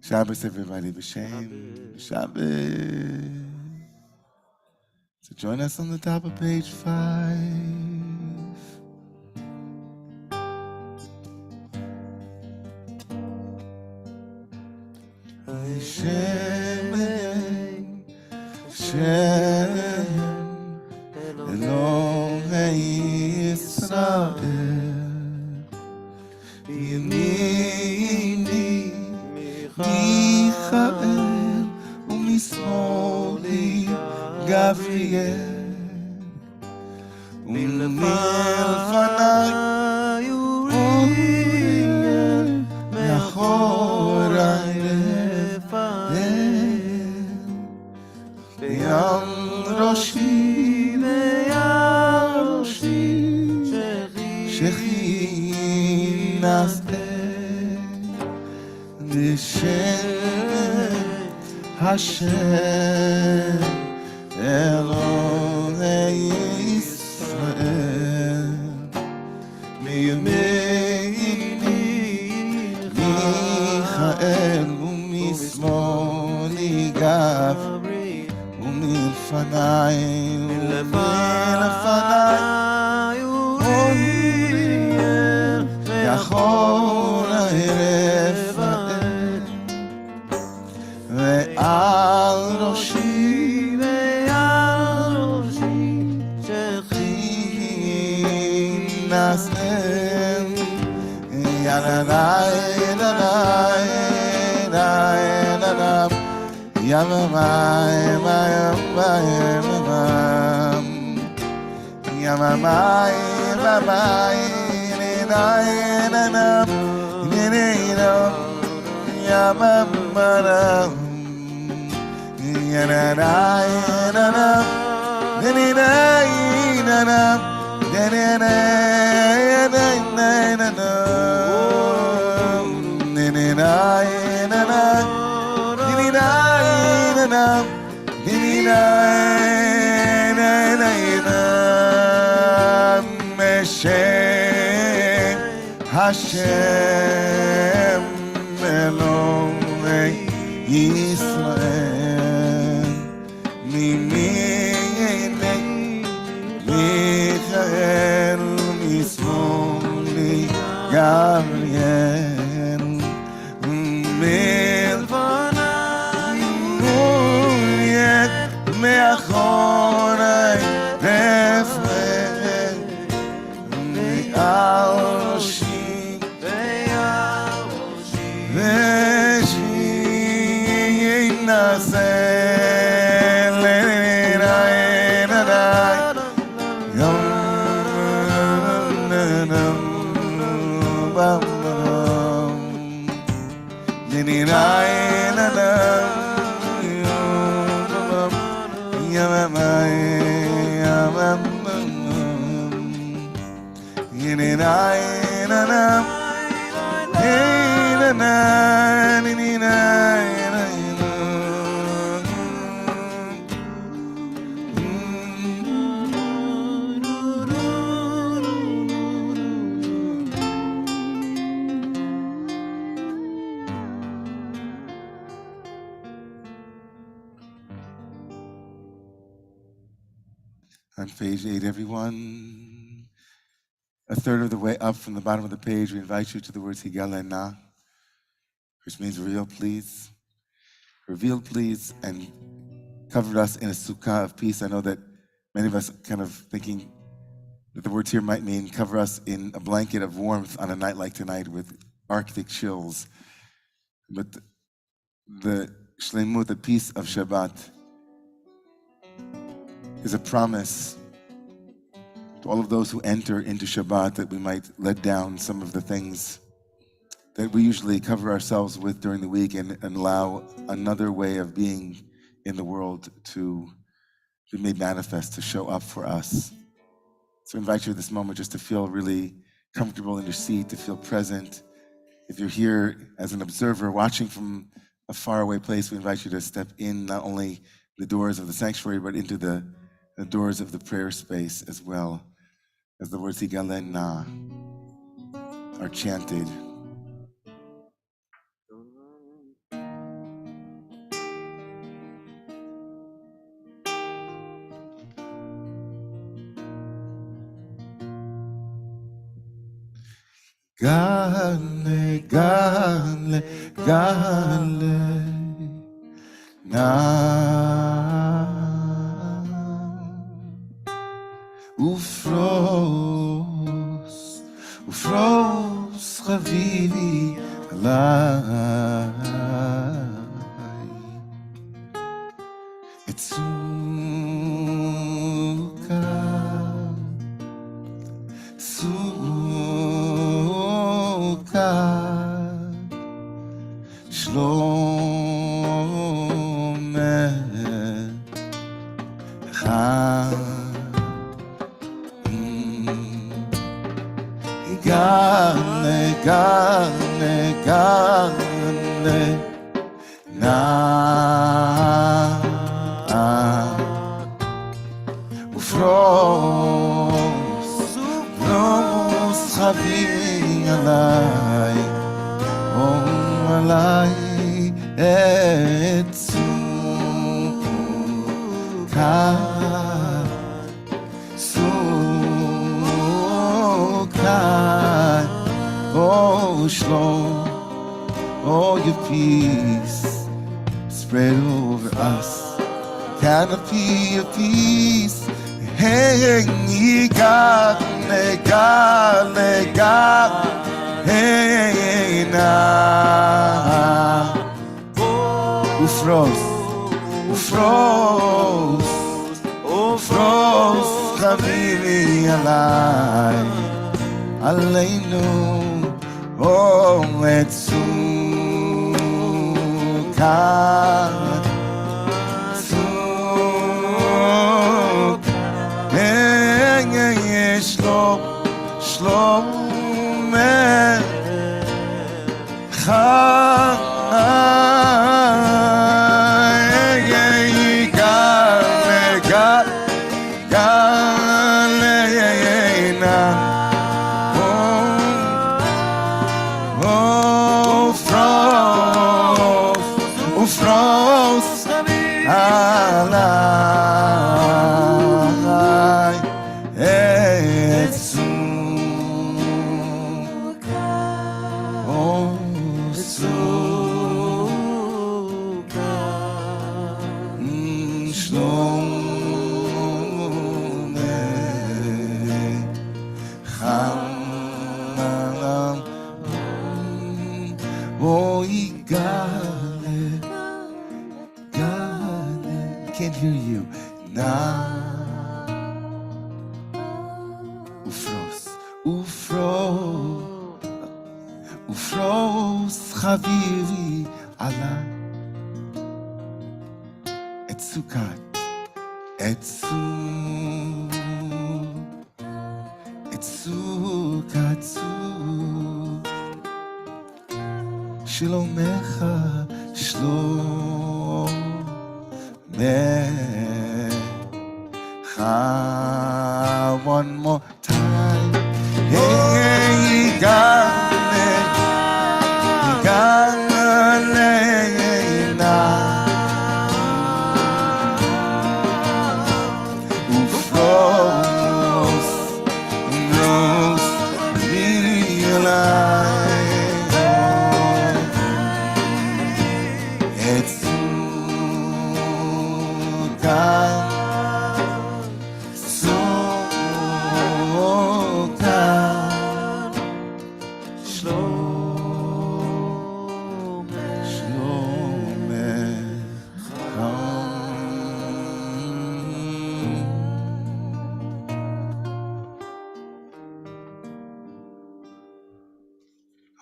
Shabbos, everybody. B'Shem. Shabbos. So join us on the top of page 5. Shem, Shem, Elohei Yisrael, Yemini, Michael, umismoli Gabriel, ומלפניי אוריאל, מאחוריי רפאל, בים ראשי שכי נסתם בשם השם אלוהי ישראל מימיני מיכאל ומשמאלי גבריאל ומלפניי אוריאל מאחוריי רפאל ועל ראשי שכי נסתם ינאי נאי נאי נאי יממאי יממאי יממאי יממאי נאי נאי יממאי ינאי השם אלוהי ישראל מימיני מיכאל משמאלי גבריאל מלפניי אוריאל מאחוריי רפאל מעל ראשי ושיינשא On page 8, everyone. A third of the way up from the bottom of the page, we invite you to the words Higalena, which means reveal, please. Reveal, please, and cover us in a sukkah of peace. I know that many of us kind of thinking that the words here might mean cover us in a blanket of warmth on a night like tonight with Arctic chills. But the shlemut, the peace of Shabbat, is a promise to all of those who enter into Shabbat that we might let down some of the things that we usually cover ourselves with during the week and allow another way of being in the world to be made manifest, to show up for us. So I invite you at this moment just to feel really comfortable in your seat, to feel present. If you're here as an observer watching from a faraway place, we invite you to step in not only the doors of the sanctuary, but into the doors of the prayer space as well, as the words Higalena are chanted. Gale, gale, gale, na. Ufros, chavivi alai. Etzuka, tzuka, shlomecha. Gane, gane, gane, na. Ufros, ufros, chavivi alai, oh alai, etzuka, suka, oh shalom, oh your peace spread over us. Canopy of peace, hey, God, God, God, hey, na. Ufros, ufros, ufros, chavivi alai, aleinu, oh, etzuka. Shalom can't hear you. Now, ufros, ufros, ufros, chavivi, ala, etzukat, etzukat, shlomecha, one more time. Hey, Galena, Ufros, Rose, realize it's God.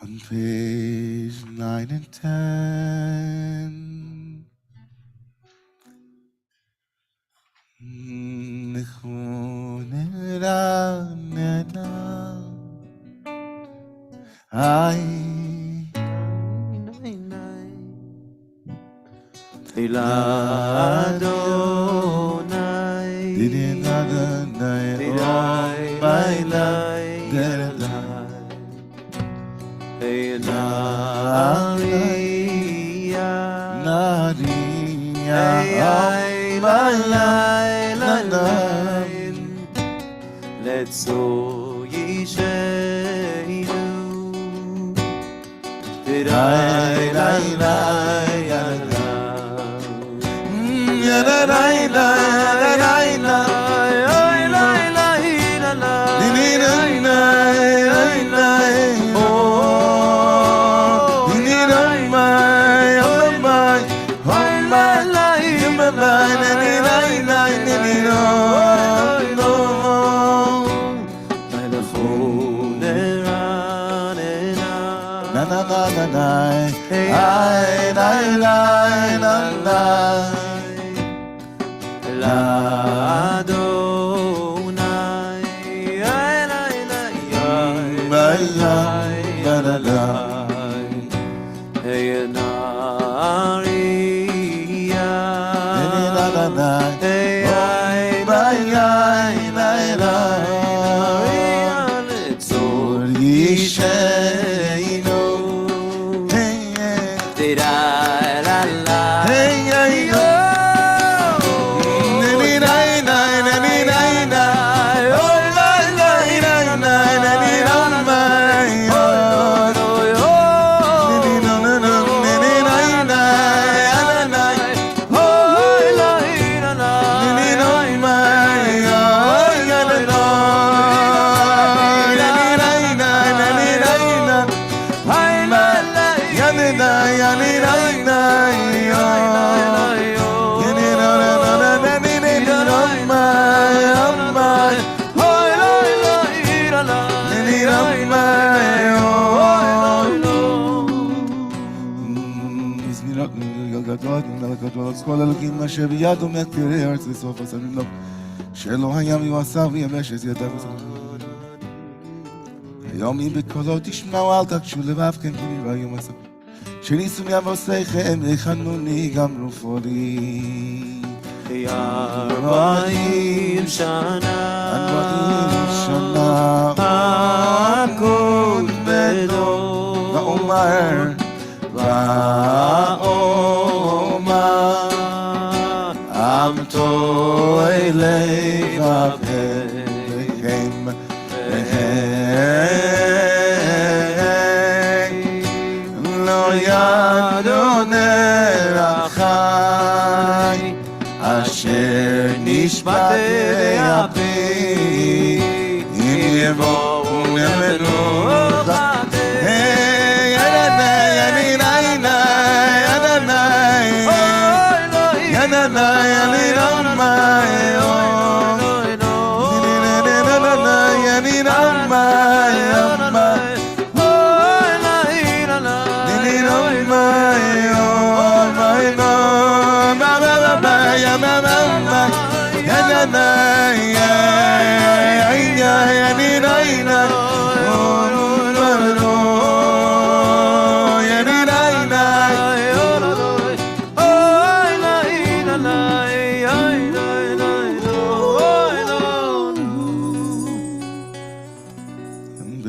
On page 9 and 10, Let's so ye shenu כל אלוקים אשר ביד עומד פרי ארץ לסוף השמים לו שלא היה מיועשה וימש את ידיו היום אם בקולו תשמעו אל תקשו לבבכם כי נראה יום הסוף שניסו מאבוסיכם יכנוני גם רופולי 40 שנה 40 שנה הכל בדור ואומר עמתו אלי בבכם לא ידעו נרחי אשר נשבעתי באפי אם יבואו נמנוחתי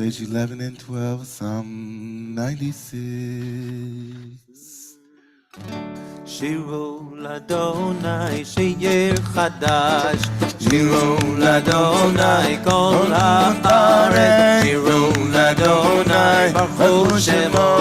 Page 11 and 12, Psalm 96. שירו לאדוני שיר חדש, שירו לאדוני כל הארץ, שירו לאדוני ברכו שמו,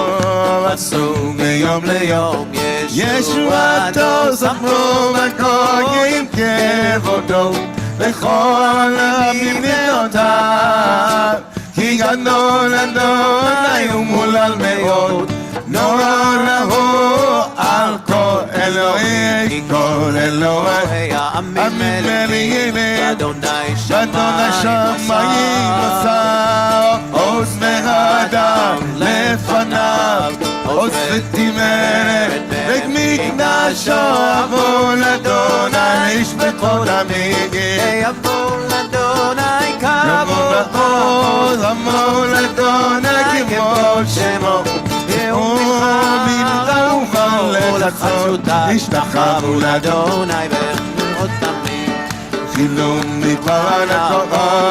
עשו מיום ליום ישועתו, זמרו בגויים כבודו, בכל מבנותיו, כי גדול אדוני ומולל מאוד, נורא הוא על כל אלוהי, כי כל אלוהי העמים מלאים, אדוני שמיים עשה, עוז והדר לפניו, עוז ותמרת בית מקדשו, אבוא לאדוני איש בכל עמיגים, אבוא לאדוני כבוד, אבוא לאדוני כבוד שמו, השתחוו לאדוני ומאוד תמיד חילום נדבר לכל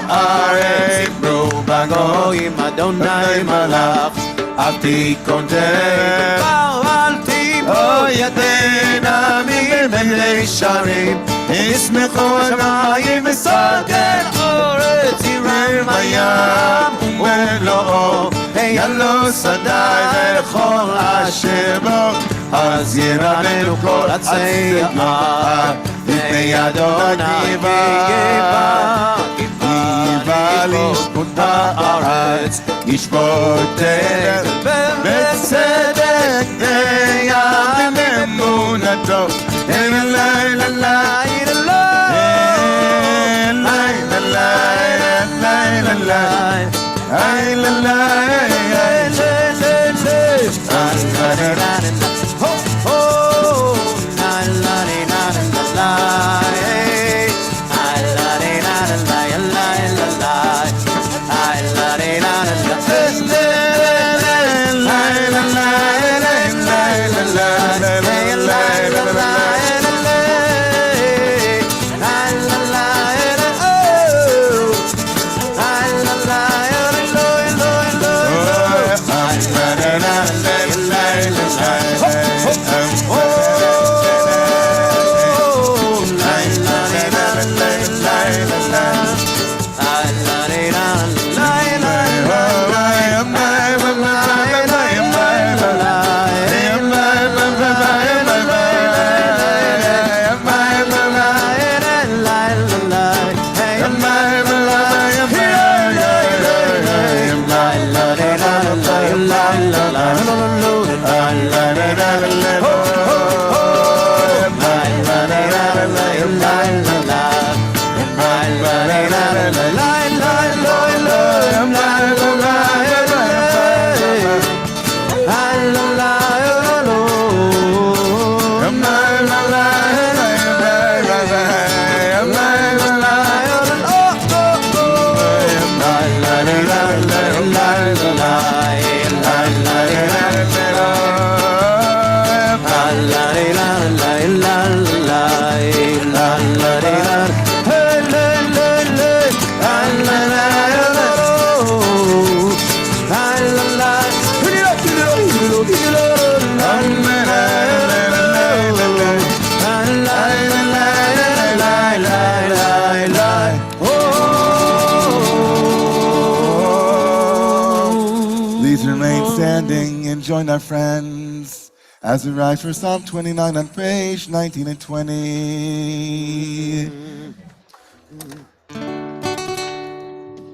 הארץ סיפרו בגויים אדוני מלך אל תיכונתם אל תיפול ידינה ממלא שערים ישמחו השמיים וסגל אורץ ירם הים ומלואו היה לו שדי וכל אז ירננו כל הצער לפני אדוני גיבה לשפוט בארץ ישפוט בצדק ויעם אמונתו Join our friends as we rise for Psalm 29 on page 19 and 20.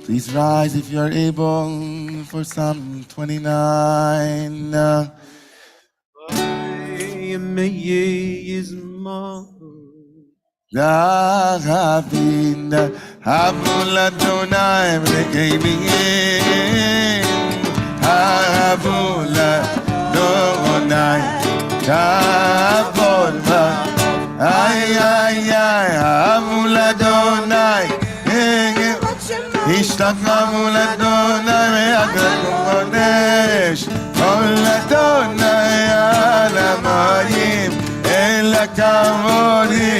Please rise if you are able for Psalm 29. Habula donai kabol ba ay habula donai ishtakhamula donai me'agadonesh habula donai alamayim elakamori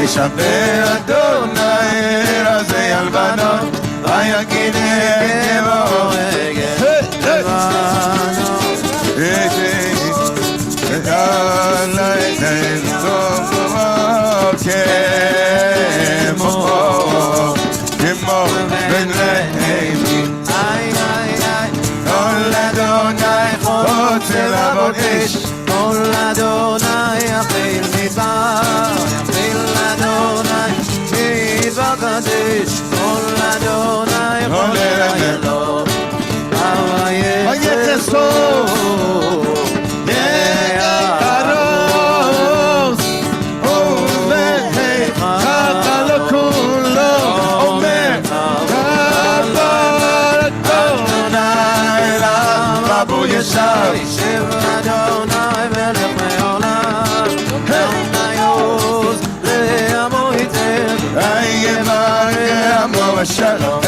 וישבר אדוני רזי הלבנות ויגיד בורגל לבנות כמו בן רעבים כל אדוני רוצה לעבוד אש כל אדוני יפיל מדבר Bakadesh, Kol Adonai, Kol Ayelo, Ayakeso, Yekaros, Omer, Kakalakulo, Omer, Kabbalat Adonai, Rabu Yeshar, Shiv Adonai, Melech Me'olam, Adonai-Oz, Le'amo Hitel, Shalom.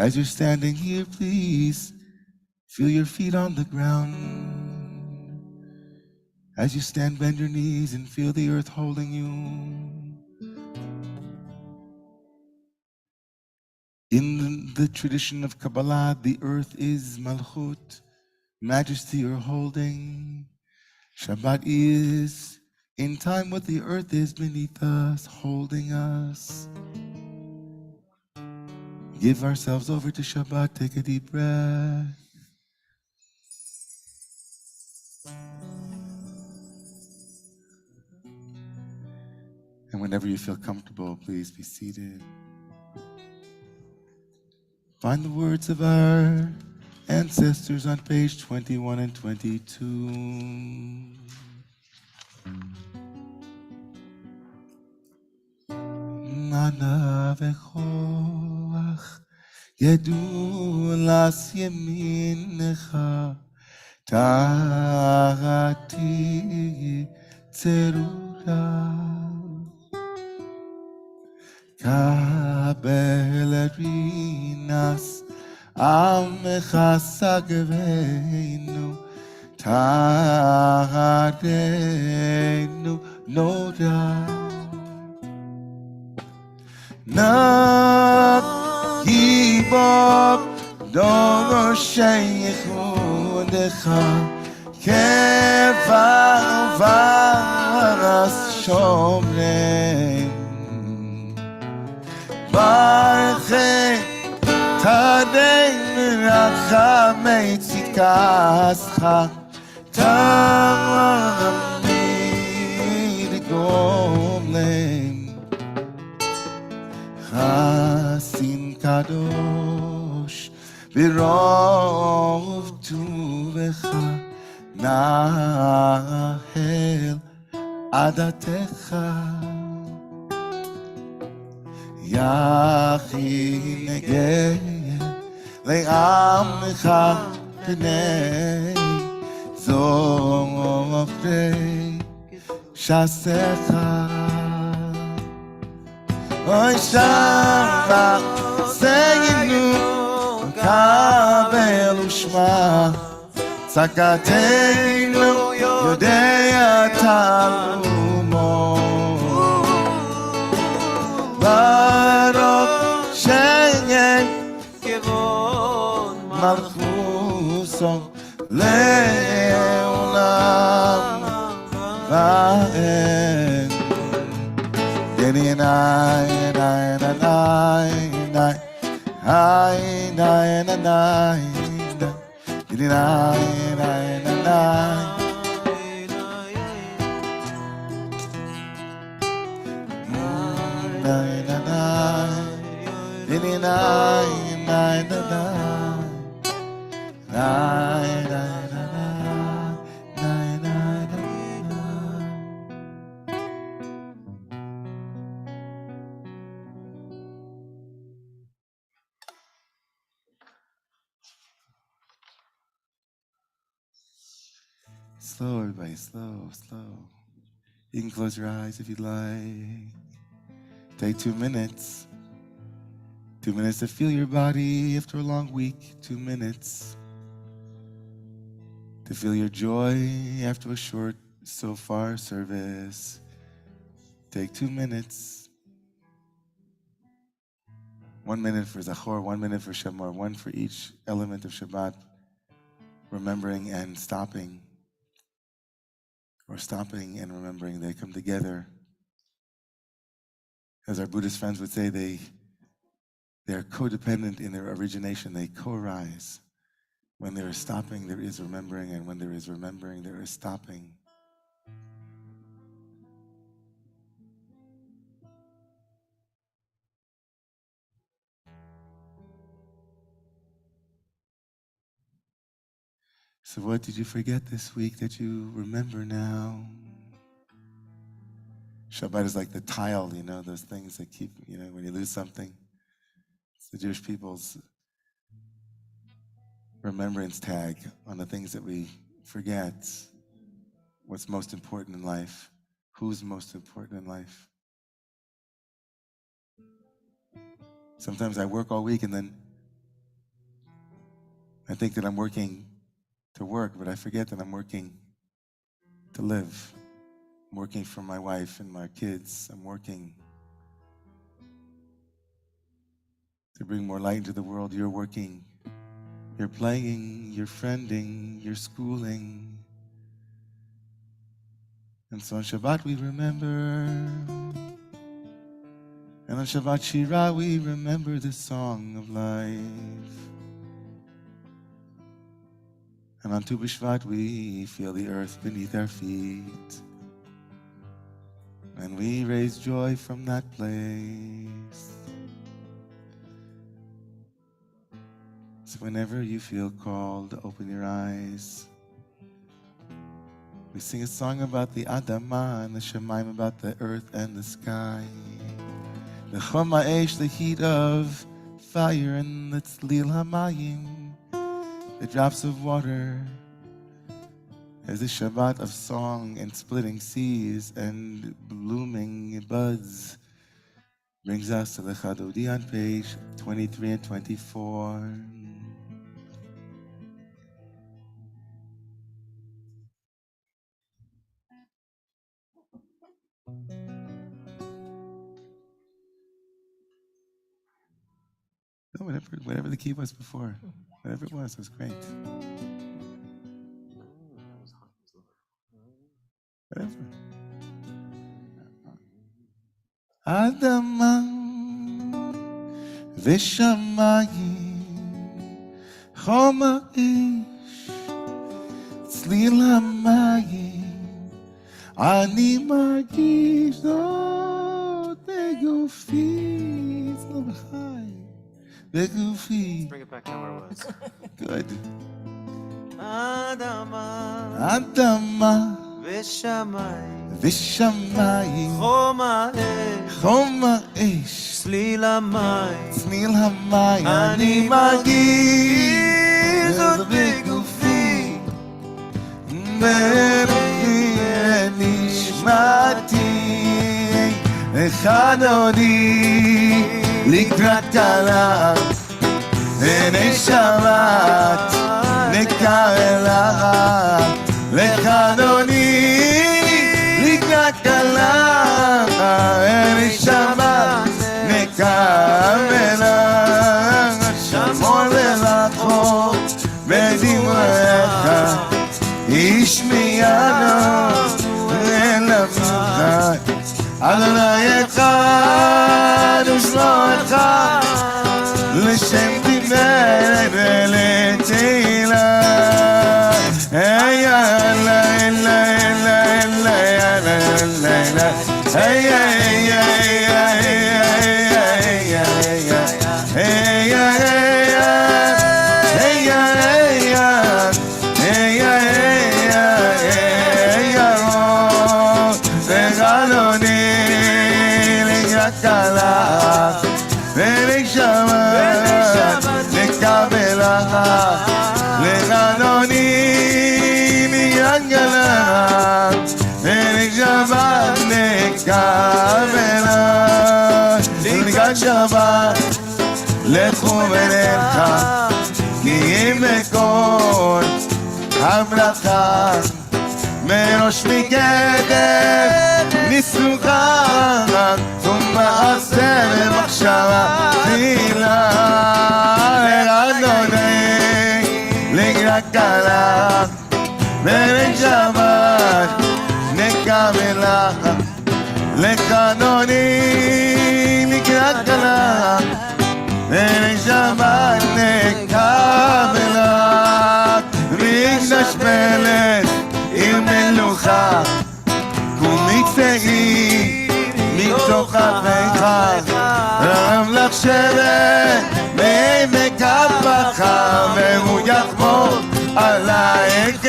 As you're standing here, please feel your feet on the ground. As you stand, bend your knees and feel the earth holding you. In the tradition of Kabbalah, the earth is Malchut, majesty or holding. Shabbat is in time what the earth is beneath us, holding us. Give ourselves over to Shabbat, take a deep breath. And whenever you feel comfortable, please be seated. Find the words of our ancestors on page 21 and 22. Mana vechoach yedu las yemincha tahati tzerura. Kabelerinas Amecha Sagveinu Tahareinu Noda Nagibok Doro Sheikhudecha Kevavas Shomrem Barche Tadei Mirachamei Tzikascha Tamid Gomlem Chasin Kadosh Virov Tuvecha Nahel Adatecha Yachin Negeh Le'amcha Pnei Zofrei Shasecha Oy Shama Seinu Kabel Ushma Tzakateinu Yodei Talumo Baruch Sheyen Kevod Malchuso Leolam Vaed Deni Enai Enai Enai Enai Enai Enai Deni Enai Enai Enai Slow, everybody, slow, slow. You can close your eyes if you'd like. Take 2 minutes. 2 minutes to feel your body after a long week. 2 minutes to feel your joy after a short shofar service. Take 2 minutes. 1 minute for Zachor, 1 minute for Shamar, one for each element of Shabbat, remembering and stopping, or stopping and remembering. They come together. As our Buddhist friends would say, they are codependent in their origination. They co-arise. When there is stopping, there is remembering, and when there is remembering, there is stopping. So what did you forget this week that you remember now? Shabbat is like the tile, those things that keep, when you lose something. It's the Jewish people's remembrance tag on the things that we forget. What's most important in life? Who's most important in life? Sometimes I work all week and then I think that I'm working to work, but I forget that I'm working to live. I'm working for my wife and my kids. I'm working to bring more light into the world. You're working, you're playing, you're friending, you're schooling. And so on Shabbat we remember. And on Shabbat Shira we remember the song of life. And on Tu B'Shvat we feel the earth beneath our feet. And we raise joy from that place. So whenever you feel called, open your eyes. We sing a song about the Adamah and the Shemaim, about the earth and the sky. The Choma Eish, the heat of fire, and the Tzlil Hamayim, the drops of water. As a Shabbat of song and splitting seas and blooming buds brings us to the Chadodi on page 23 and 24. No, whatever the key was before. Whatever it was great. Whatever. Adama v'shamayim choma ish tzlil hamayim ani margish זאת בגופי אצלו בחי בגופי. Bring it back down where it was. Good. Adama Adama v'shamayim v'shamayim choma choma esh ish צליל המים צליל המים אני מרגיש זאת בגופי ברוחי ונשמתי לך דודי לקראת כלה ונשמת נקרא אליך לך דודי לקראת כלה ונשמת נקרא אליך שמור ולחוק בדבריך השמיענו ונפלך אדוני אחד ושמו אחד לשם תפארת ולתהילה היי אללה אללה אללה אללה אללה אללה היי היי היי שבת לכו ונלכה כי אם בכל המלאכה מראש מקדם ניסוחה ומעשה ומחשבה תחילה אדוני לקראת כלה ולק שבת נקבלה לך אדוני לקראת כלה ונשמת נקבלה מקדש מלך עם מלוכה ומקצעי מתוך אביך רם לך שבט מעמק הפחה והוא יחמור עלייך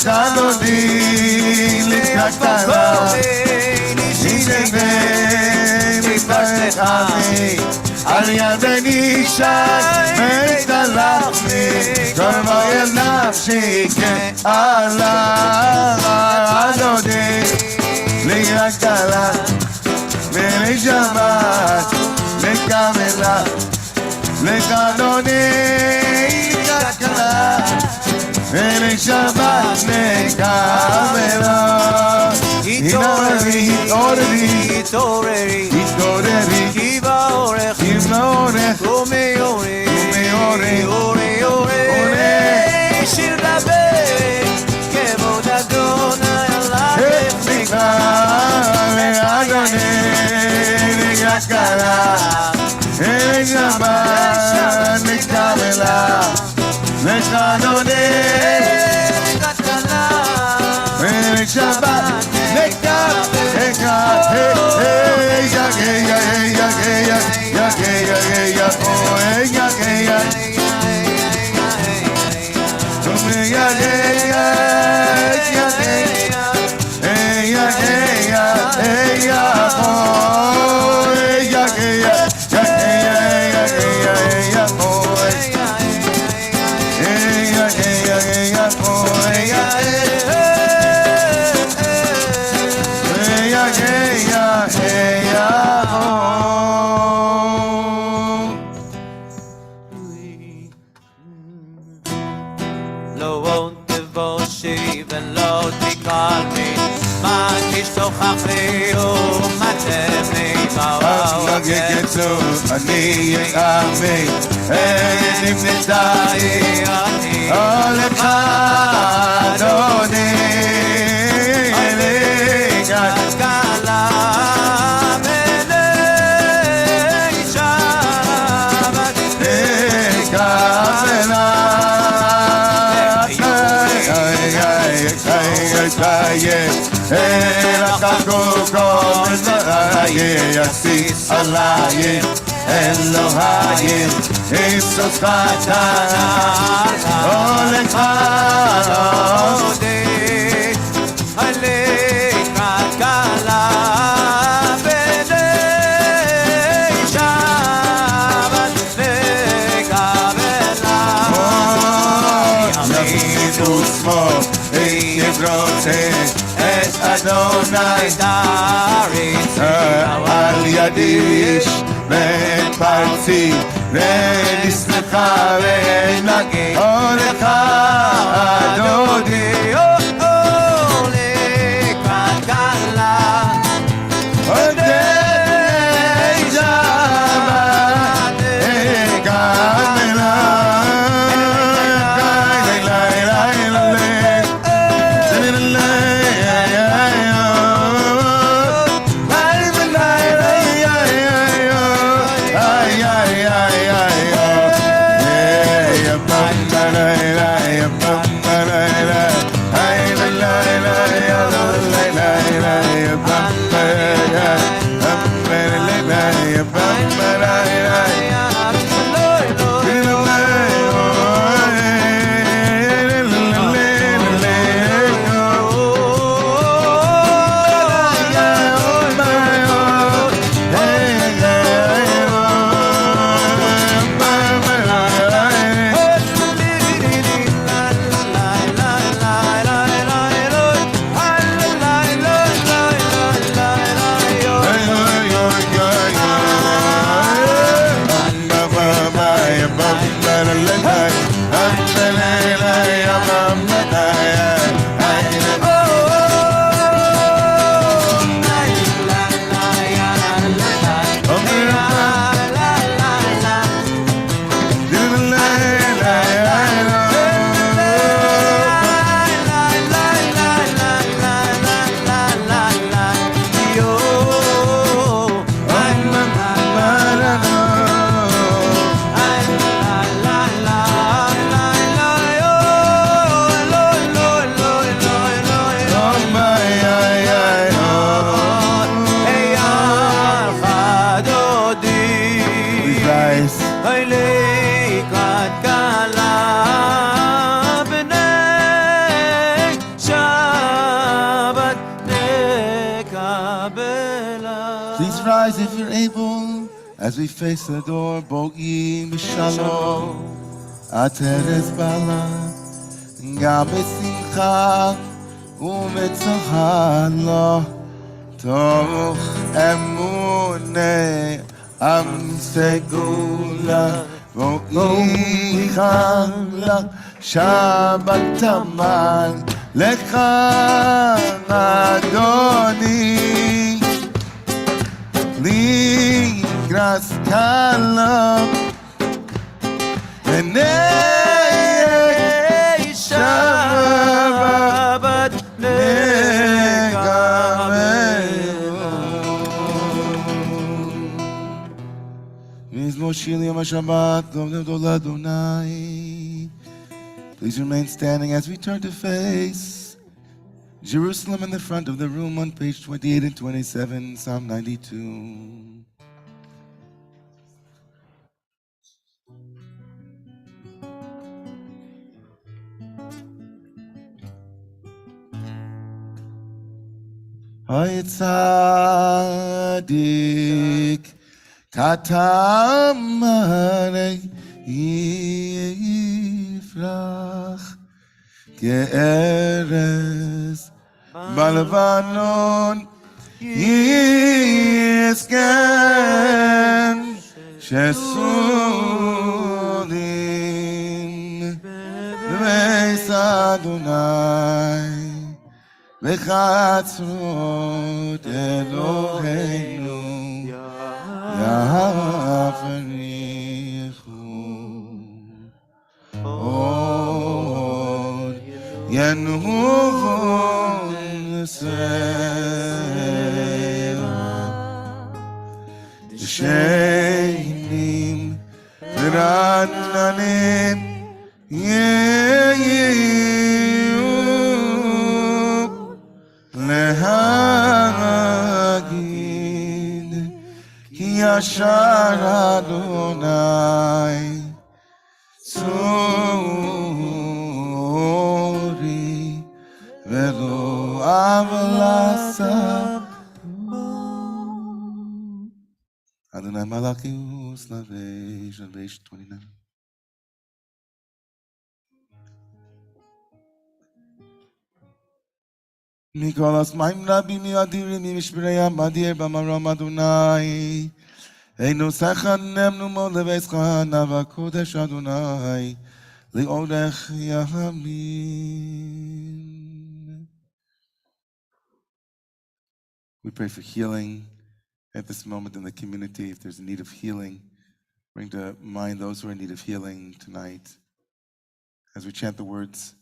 אדוני לקראת כלה נשתבא מתפשט עמי על יד benediction והתהלכני כל מויל נפשי כעלה אדוני לי הגדלה ולי שבת לקמלה לקדוני כלכלה ולי שבת לקמלה התעוררי התעוררי התעוררי התעוררי כי באורך כבאורך ומאורי ומאורי אורי אורי שיר דבר כבוד אדוני עליי הפסיקה לאדוני לקלה ושבת לקמלה לקדוני ולשבת לא עוד תבושי ולא תקלמי מה תשתוכח לי ומתמי יצאו, אני אאמין, אין נמנתאי, הולך אדוני, אליך כלה בני שבת לקבלה. יסיס עלייך אלוהים איסוס חתן הולך עודי עליך כלה בני שבת לקבלה ימיד ושמו יברוצה את אדוני תריצי על ידי איש ואת פרצי ונסלחה ונגי הולך אדוני לקראת כלה עודי שבת לקבלה. As we face the door, Bogi Shalom, Ateres Bala, Gabe Simcha, Umetzohan Lo, Toch Emune, Am Segula, Bogi Chala, Shabbat Taman, Lecha Adoni, Li Gras Kalam, Benei Shabbat Negamelu. Mizmo Shili Yom HaShabbat, Dom Dol Adonai. Please remain standing as we turn to face Jerusalem in the front of the room on page 28 and 27, Psalm 92. Hay tzadik katam yifrach ke'eres balvanon yisken shesulim beis Adonai Bechatzrot Eloheinu Yafarichu Od Yenuhun Seva Sheinim V'Rananim Lehagid Ki Yashar Adonai Tzori Velo Avalasa Adonai Malachius Navesh 29. Mikolas Maim Rabbi Mi Adirim Mi Mishbirei Madir Bamaram Adonai Einu Sachan Nemnu Mo Leveischa Nava Kodesh Adonai Li'odech Yamin. We pray for healing at this moment in the community. If there's a need of healing, bring to mind those who are in need of healing tonight. As we chant the words,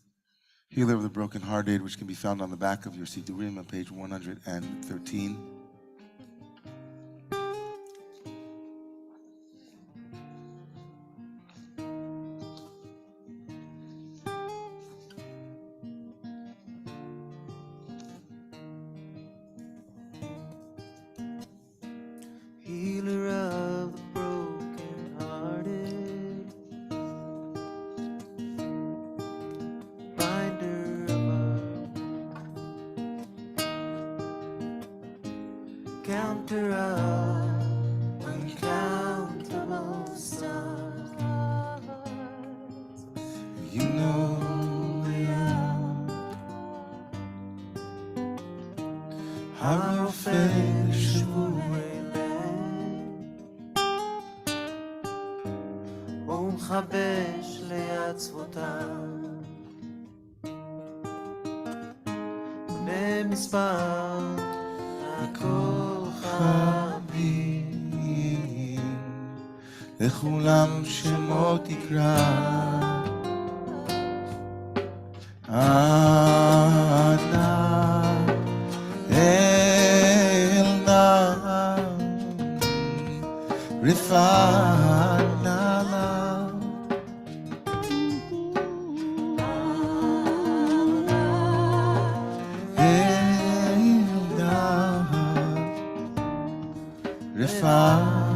Healer of the Brokenhearted, which can be found on the back of your Sidurim on page 113. Healer of the broken-hearted, binder of our counter of uncountable stars. You know they are Harofei Shvurei ומחבש לעצבותיו בני מספר הכוכבים לכולם שמות יקרא ענה אל נא רפאנה לה אל נא רפאנה.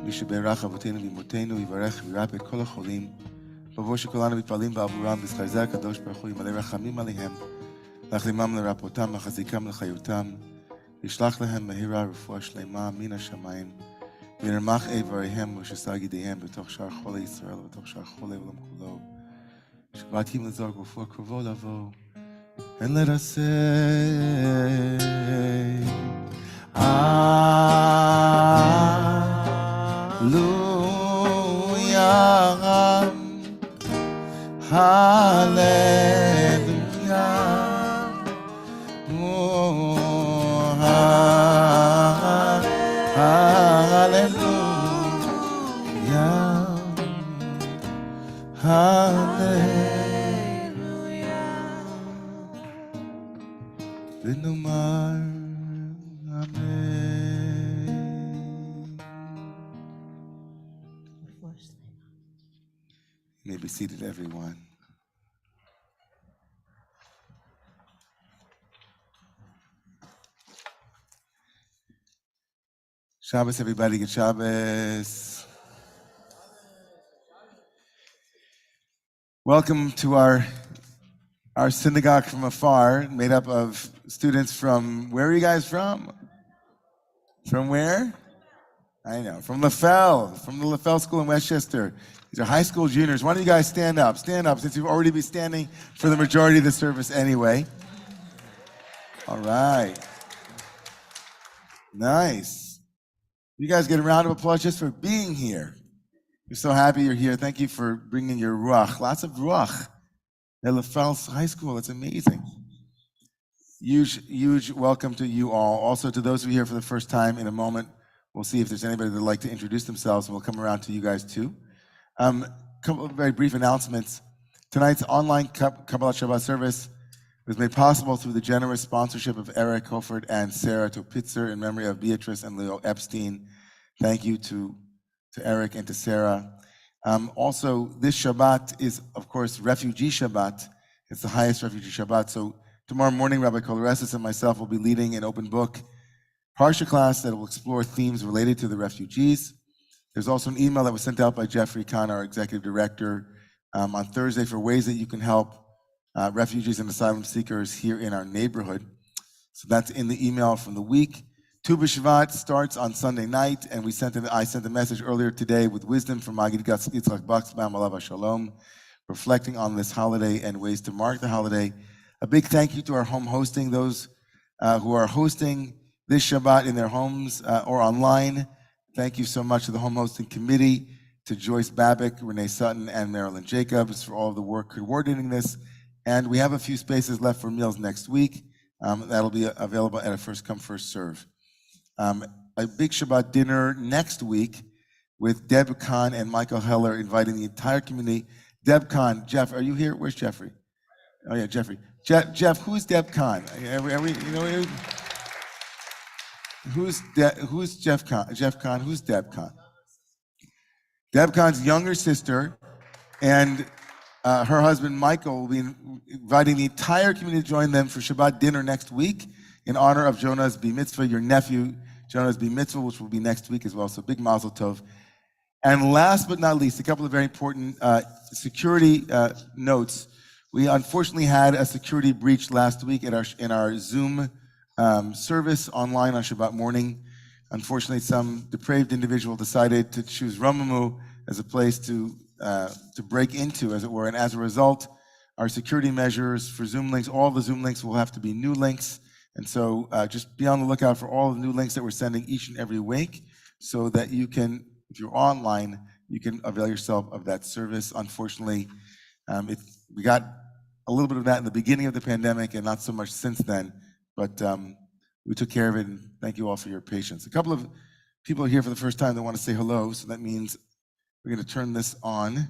מי שברך אבותינו ואמותינו יברך וירפא את כל החולים בעבור שכולנו מתפללים בעבורם בזכר זה הקדוש ברוך הוא ימלא רחמים עליהם להחלימם לרפאותם ולחזיקם לחיותם ישלח להם מהירה רפואה שלמה מן השמיים, וירמח איבריהם ושסה ידיהם בתוך שאר חולי ישראל ובתוך שאר חולי עולם כולו. שבאתים לזרוק רפואה קרובו לבוא, and let us say, Hallelujah, Hallelujah, oh, Hallelujah, Hallelujah. ונאמר אמן. You may be seated, everyone. Shabbos, everybody. Good Shabbos. Welcome to our synagogue from afar, made up of students from, where are you guys from? From where? I know, from LaFell, from the LaFell School in Westchester. These are high school juniors. Why don't you guys stand up? Stand up, since you've already been standing for the majority of the service anyway. All right. Nice. You guys get a round of applause just for being here. We're so happy you're here. Thank you for bringing your ruach. Lots of ruach at LaFell High School. It's amazing. Huge welcome to you all. Also to those who are here for the first time, in a moment, we'll see if there's anybody that would like to introduce themselves, and we'll come around to you guys too. Couple of very brief announcements. Tonight's online Kabbalat Shabbat service was made possible through the generous sponsorship of Eric Hofert and Sarah Topitzer in memory of Beatrice and Leo Epstein. Thank you to Eric and to Sarah. Also, this Shabbat is, of course, Refugee Shabbat. It's the highest Refugee Shabbat. So tomorrow morning, Rabbi Koloresis and myself will be leading an open book Parsha class that will explore themes related to the refugees. There's also an email that was sent out by Jeffrey Kahn, our executive director, on Thursday for ways that you can help refugees and asylum seekers here in our neighborhood. So that's in the email from the week. Tu B'Shvat starts on Sunday night, and I sent a message earlier today with wisdom from Magid Yitzchak Buxbaum, Alav Shalom, reflecting on this holiday and ways to mark the holiday. A big thank you to our home hosting, those who are hosting this Shabbat in their homes or online. Thank you so much to the home hosting committee, to Joyce Babick, Renee Sutton, and Marilyn Jacobs for all of the work coordinating this. And we have a few spaces left for meals next week. That'll be available at a first come, first serve. A big Shabbat dinner next week with Deb Kahn and Michael Heller, inviting the entire community. Deb Kahn, Jeff, are you here? Where's Jeffrey? Oh yeah, Jeffrey. Jeff, who's Deb Kahn? Who's Jeff Kahn? Jeff Kahn, who's Deb Kahn? Deb Kahn's younger sister, and her husband Michael will be inviting the entire community to join them for Shabbat dinner next week in honor of Jonah's Bar Mitzvah, your nephew, Jonah's Bar Mitzvah, which will be next week as well. So big mazel tov. And last but not least, a couple of very important security notes. We unfortunately had a security breach last week in our Zoom service online on Shabbat morning. Unfortunately, some depraved individual decided to choose Romemu as a place to break into, as it were. And as a result, our security measures for Zoom links, all the Zoom links will have to be new links. And so just be on the lookout for all the new links that we're sending each and every week so that you can, if you're online, you can avail yourself of that service. Unfortunately, we got a little bit of that in the beginning of the pandemic and not so much since then, but we took care of it, and thank you all for your patience. A couple of people are here for the first time that want to say hello, so that means we're going to turn this on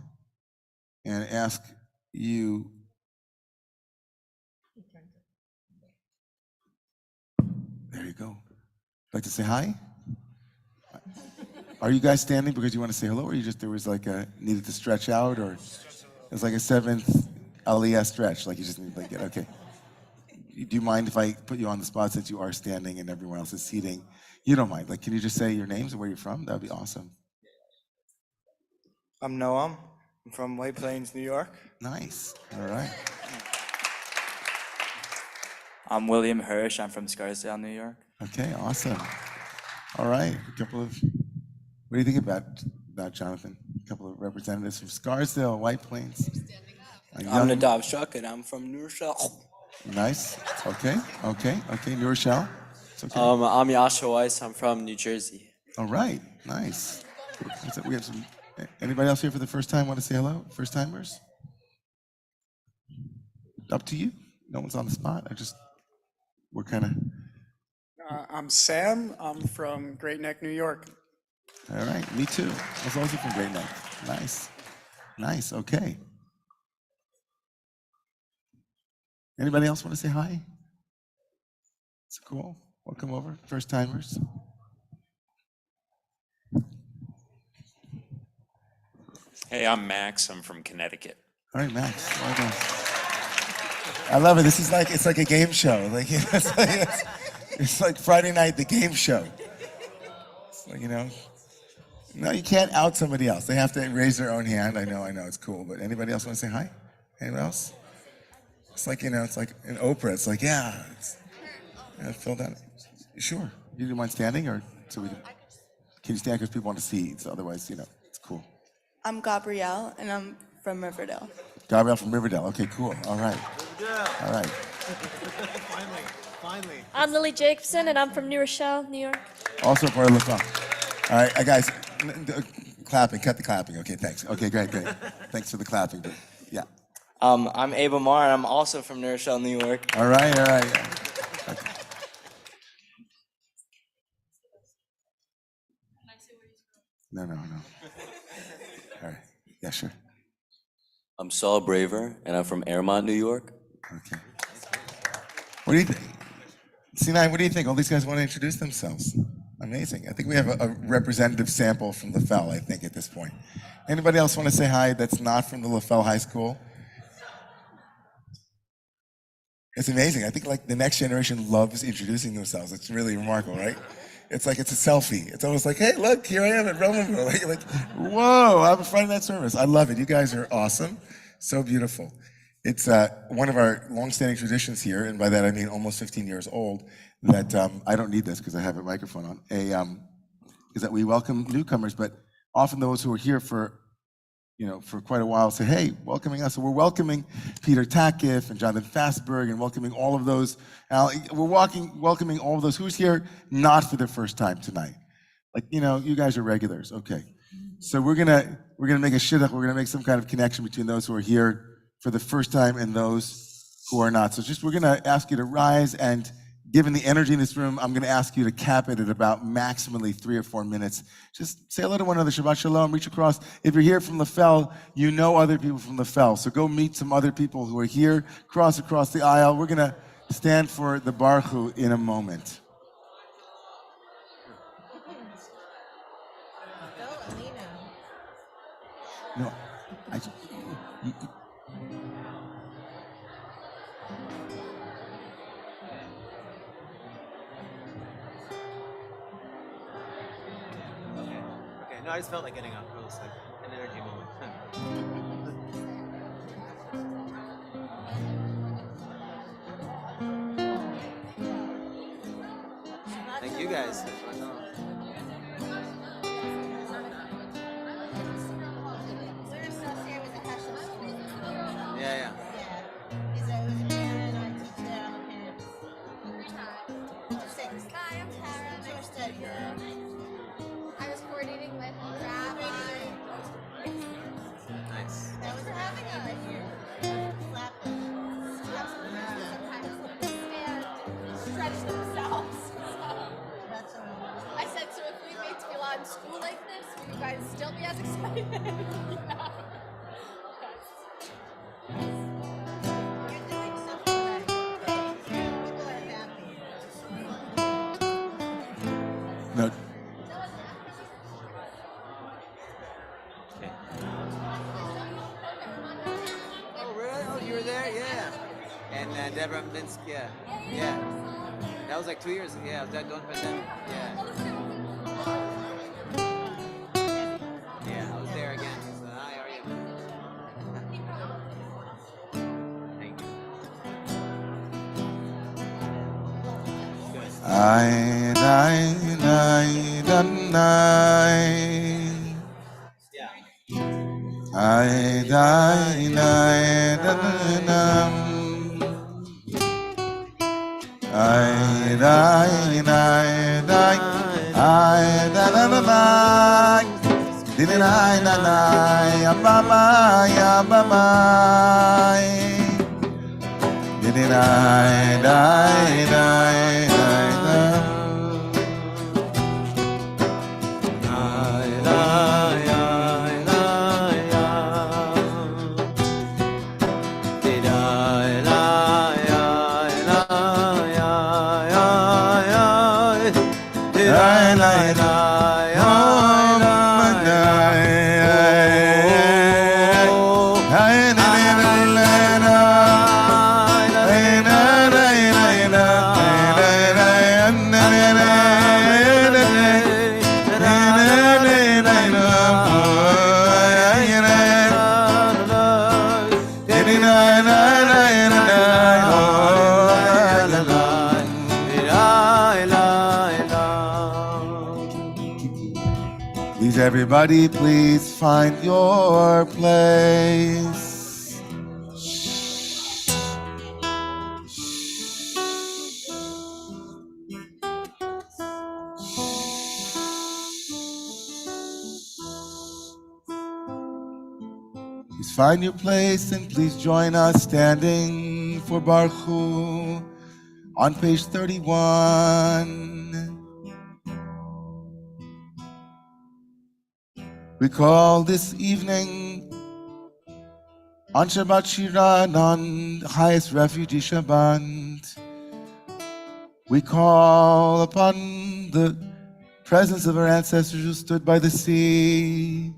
and ask you. There you go. Like to say hi? Are you guys standing because you want to say hello, or you just there was like needed to stretch out, or it's like a seventh Aliyah stretch, like you just need to get okay. Do you mind if I put you on the spot since you are standing and everyone else is seating? You don't mind. Like, can you just say your names and where you're from? That would be awesome. I'm Noam. I'm from White Plains, New York. Nice. All right. I'm William Hirsch. I'm from Scarsdale, New York. Okay, awesome. All right, a couple of. What do you think about Jonathan? A couple of representatives from Scarsdale, White Plains. A I'm young- Nadav Shuk, and I'm from New Rochelle. Nice. Okay. New Rochelle. It's okay. I'm Yasha Weiss. I'm from New Jersey. All right. Nice. We have some. Anybody else here for the first time want to say hello? First timers? Up to you. No one's on the spot. We're kind of. I'm Sam. I'm from Great Neck, New York. All right. Me too. I was also from Great Neck. Nice. Okay. Anybody else want to say hi? It's cool. Welcome over. First timers. Hey, I'm Max. I'm from Connecticut. All right, Max. Well done. I love it. This is like it's like a game show. Like it's like Friday night, the game show. So, no, you can't out somebody else. They have to raise their own hand. I know, it's cool. But anybody else want to say hi? Anyone else? It's like it's like an Oprah. It's like fill that. Sure. You don't mind standing, or so we can you stand because people want to see? So otherwise, it's cool. I'm Gabrielle, and I'm from Riverdale. Gabrielle from Riverdale. Okay, cool. All right. Finally. I'm Lily Jacobson, and I'm from New Rochelle, New York. Also part of LaFell. All right, guys, clapping. Cut the clapping. Okay, thanks. Okay, great. Thanks for the clapping. But yeah. I'm Ava Mar, and I'm also from New Rochelle, New York. All right. Okay. No. All right. Yeah, sure. I'm Saul Braver, and I'm from Airmont, New York. Okay. What do you think? C9, what do you think? All these guys want to introduce themselves. Amazing. I think we have a representative sample from LaFell, I think, at this point. Anybody else want to say hi that's not from the LaFell High School? It's amazing. I think like the next generation loves introducing themselves. It's really remarkable, right? It's like it's a selfie. It's almost like, hey, look, here I am at Romemu. Like, whoa, I'm a Friday night service. I love it. You guys are awesome. So beautiful. It's one of our longstanding traditions here, and by that I mean almost 15 years old, that I don't need this because I have a microphone on, is that we welcome newcomers, but often those who are here for quite a while say, hey, welcoming us. So we're welcoming Peter Takiff and Jonathan Fastberg and welcoming all of those. We're welcoming all of those. Who's here not for the first time tonight? Like, you guys are regulars. Okay. So we're gonna make a shidduch. We're gonna make some kind of connection between those who are here for the first time and those who are not. So we're gonna ask you to rise, and given the energy in this room, I'm gonna ask you to cap it at about maximally 3 or 4 minutes. Just say hello to one another, Shabbat Shalom, reach across. If you're here from LaFell, you know other people from LaFell. So go meet some other people who are here, cross across the aisle. We're gonna stand for the Baruch Hu in a moment. No, No, I just felt like getting up. It was like an energy moment. Thank you guys. Yeah. Hi, I'm Tara. I was coordinating with Rabbi. Nice. Thanks for having us. Stretch themselves. I said, so if we made Tefillah in school like this, would you guys still be as excited? Yeah. no. Oh, really? Oh, you were there? Yeah. And Deborah Minsk, yeah. That was like 2 years ago. Yeah, was that during the pandemic? Yeah. Yeah, I was there again. So, hi, how are you? Thank you. I, Please, everybody, please find your place. Please find your place and please join us standing for Baruch Hu on page 31. We call this evening on Shabbat Shira, on highest refugee Shabbat. We call upon the presence of our ancestors who stood by the sea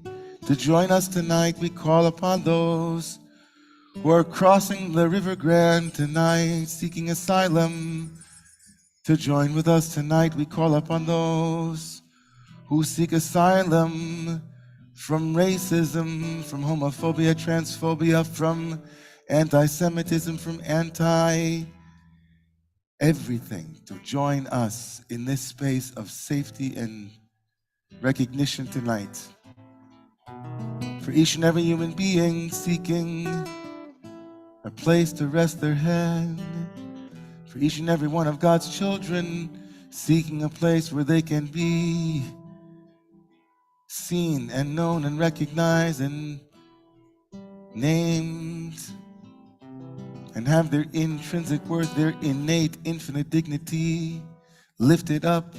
to join us tonight. We call upon those who are crossing the River Grand tonight, seeking asylum, to join with us tonight. We call upon those who seek asylum from racism, from homophobia, transphobia, from anti-Semitism, from everything, to join us in this space of safety and recognition tonight. For each and every human being seeking a place to rest their head. For each and every one of God's children seeking a place where they can be seen and known and recognized and named and have their intrinsic worth, their innate infinite dignity lifted up.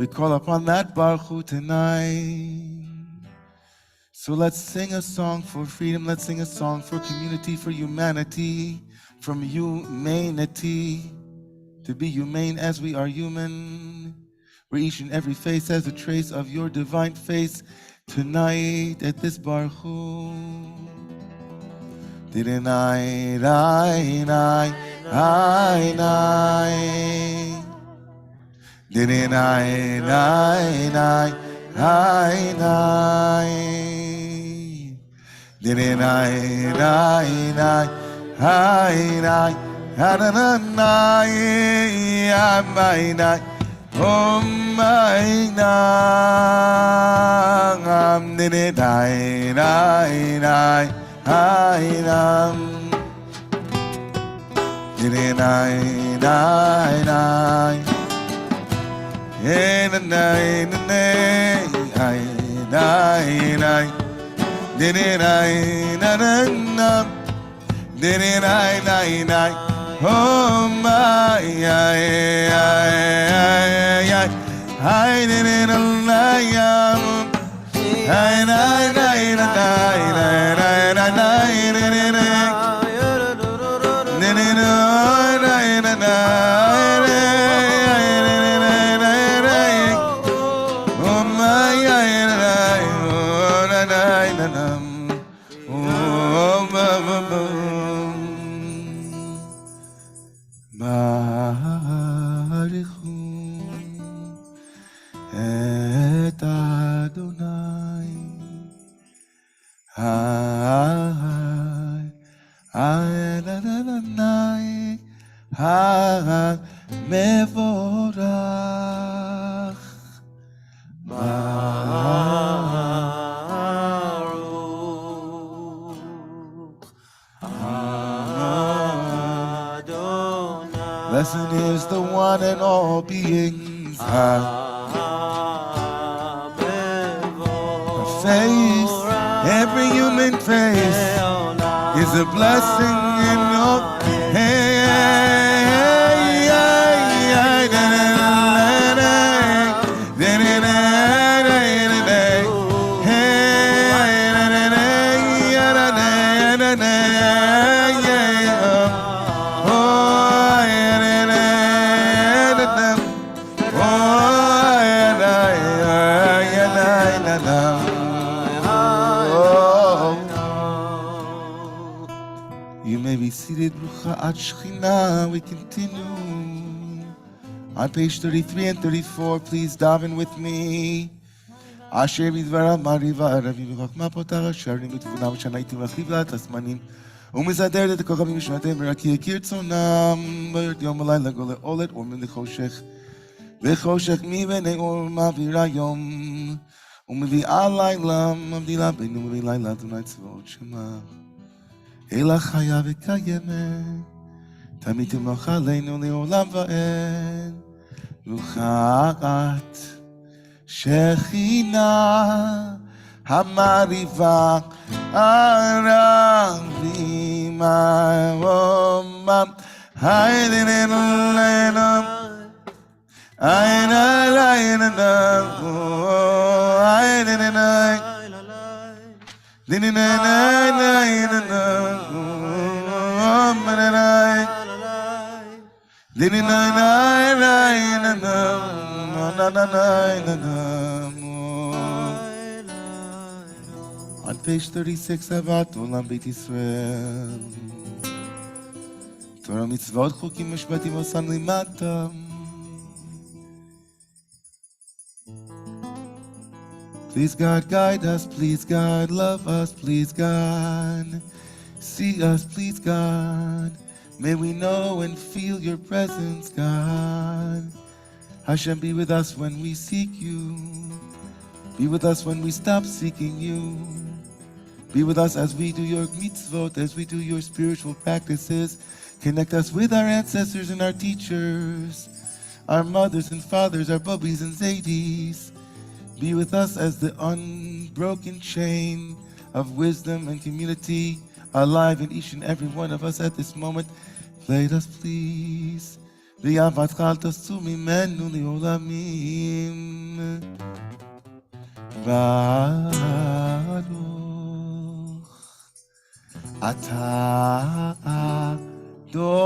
We call upon that Baruch Hu tonight. So let's sing a song for freedom. Let's sing a song for community, for humanity, from humanity, to be humane as we are human, where each and every face has a trace of your divine face tonight at this Baruch Hu. Didn't I, didn't I, didn't oh my nam, didn't oh my, I didn't et Adonai, Adonai, Mevo. Blessed is the one and all beings. Her face, every human face, is a blessing in all. You may be seated, we continue. On page 33 and 34, please daven with me. Asher bidvarav mariva aravi v'chachma potar asherim b'tvunav shanaitim v'chivlat asmanim ומסדר את הכוכבים ושמעתם ורקיע כרצונם וירד יום ולילה גולה עולת אור מן לחושך וחושך מבני אור מעבירה יום ומביאה לילה מבדילה בינו ובין לילה אדוני צבאות שמה אלא חיה וקיימת תמיד תמלוך עלינו לעולם ועד רוחת שכינה המריבה הרבים הרומם היינינינינינם היינינינינם היינינינינם On page 36, Avat Olam Beit Yisrael. Torah mitzvot chukim mishpatim osan limatam. Please God, guide us. Please God, love us. Please God, see us. Please God, may we know and feel your presence, God. Hashem, be with us when we seek you. Be with us when we stop seeking you. Be with us as we do your mitzvot, as we do your spiritual practices. Connect us with our ancestors and our teachers, our mothers and fathers, our bubbies and zaydis. Be with us as the unbroken chain of wisdom and community alive in each and every one of us at this moment. Lead us, please. V'yavatcha al tasu mimenu li'olamim. Baruch Atah Adonai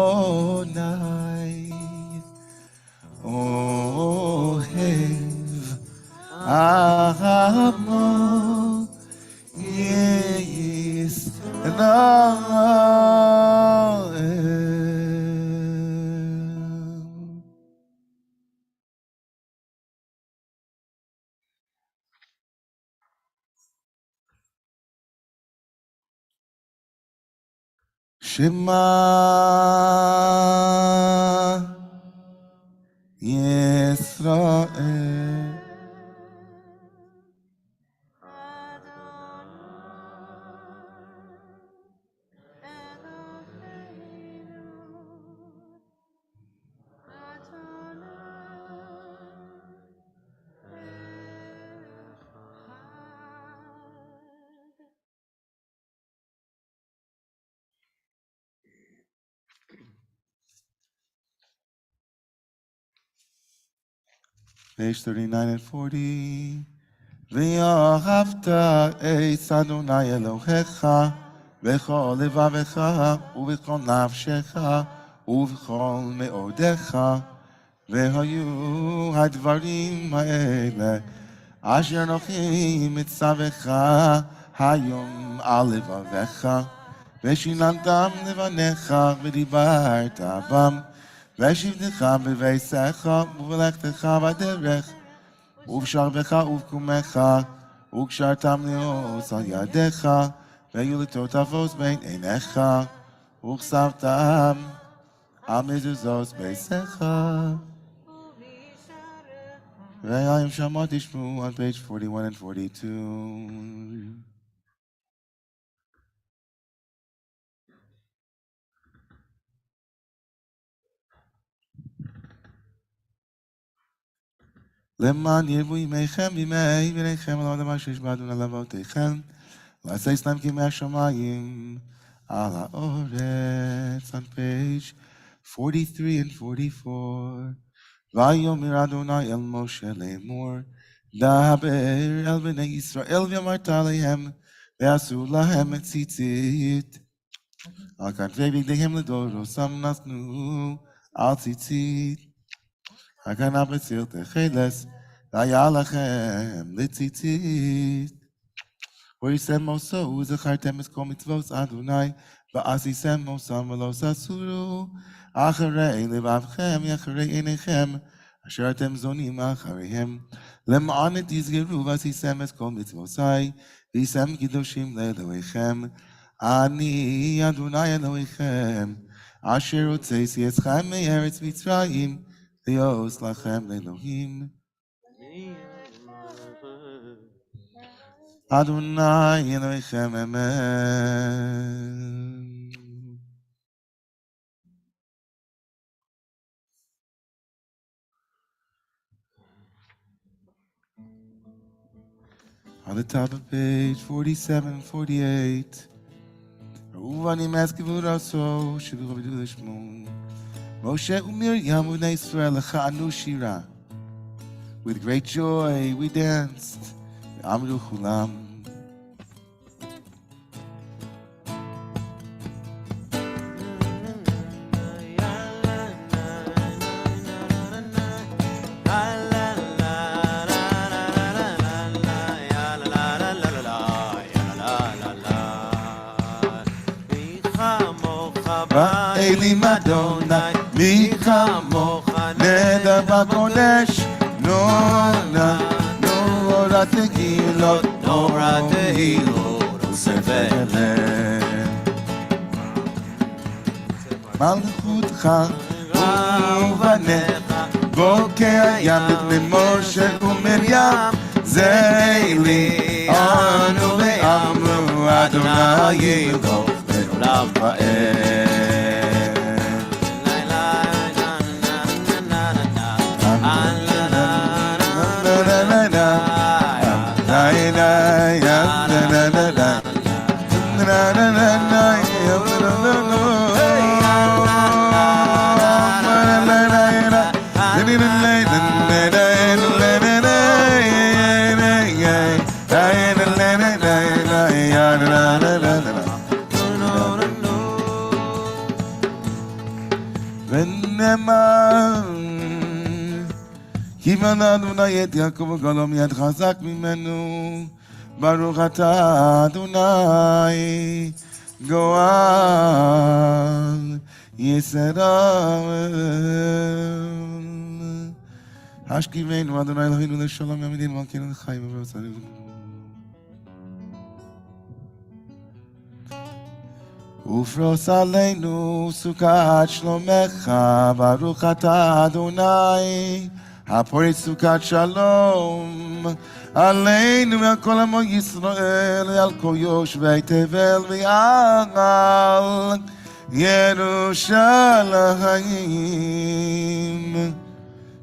Ohev Amo Yisrael. Shema Yisrael Page 39 and 40. V'yahavta es Adonai Elohecha v'chol levavecha u'v'chol nafshecha u'v'chol me'odecha v'hayu hadvarim ha'ele asher nochi mitzavecha hayom al levavecha v'shinantam levanecha v'dibarta bam ושבתך בביתך ובלכתך בדרך ובשעריך ובקומך וקשרתם לעוז על ידיך והיו לטוטפות בין עיניך וכסבתם על מזוזות ביתך Ve'ayim Shama Tishmu on page 41 and 42. למען ירבו ימיכם וימי בניכם על האדמה שיש באדון על אבותיכם ועשה ישנם כימי השמיים על האורץ on page 43 and 44 ויאמר אדוני אל משה לאמור דבר אל בני ישראל ואמרת עליהם ועשו להם ציצית על כנפי בגדיהם לדורוסם נתנו על ציצית הכנה בציר תחילס, והיה לכם לציצית. וישם מוסו, וזכרתם את כל מצוות אדוני, ועשיתם מוסם ולא ססורו, אחרי לבבכם, אחרי עיניכם, אשר אתם זונים אחריהם. למען תסגרו, ועשיתם את כל מצוותיי, וישם קדושים לאלוהיכם. אני אדוני אלוהיכם, אשר הוצאתי אתכם מארץ מצרים, להיות לכם לאלוהים. אדוני אלוהיכם אמן. On the top of page 47 and 48. ראובני מהזכיבות עשו, שברו וידעו לשמו. Moshe uMiriam u'nei Yisrael lecha'anu shira. With great joy we danced. Amru chulam. Elim Adonai, מי כמוך נדר בקודש, נורא תהילות, עושה ולב. מלכותך ובניך, בוקר ים לפני משה ומרים, זה לי אנו ואמרו אדוני ילוך לעולם ועד. כיוון אדוני את יעקב וגאלו מיד חזק ממנו, ברוך אתה אדוני גואל ישראל. השכיבנו אדוני אלוהינו לשלום יעמידנו מלכנו לחיים ובצדיק. ופרוס עלינו סוכת שלומך, ברוך אתה אדוני הפורץ סוכת שלום עלינו ועל כל עמו ישראל ועל כל יושבי תבל ועל ירושלים.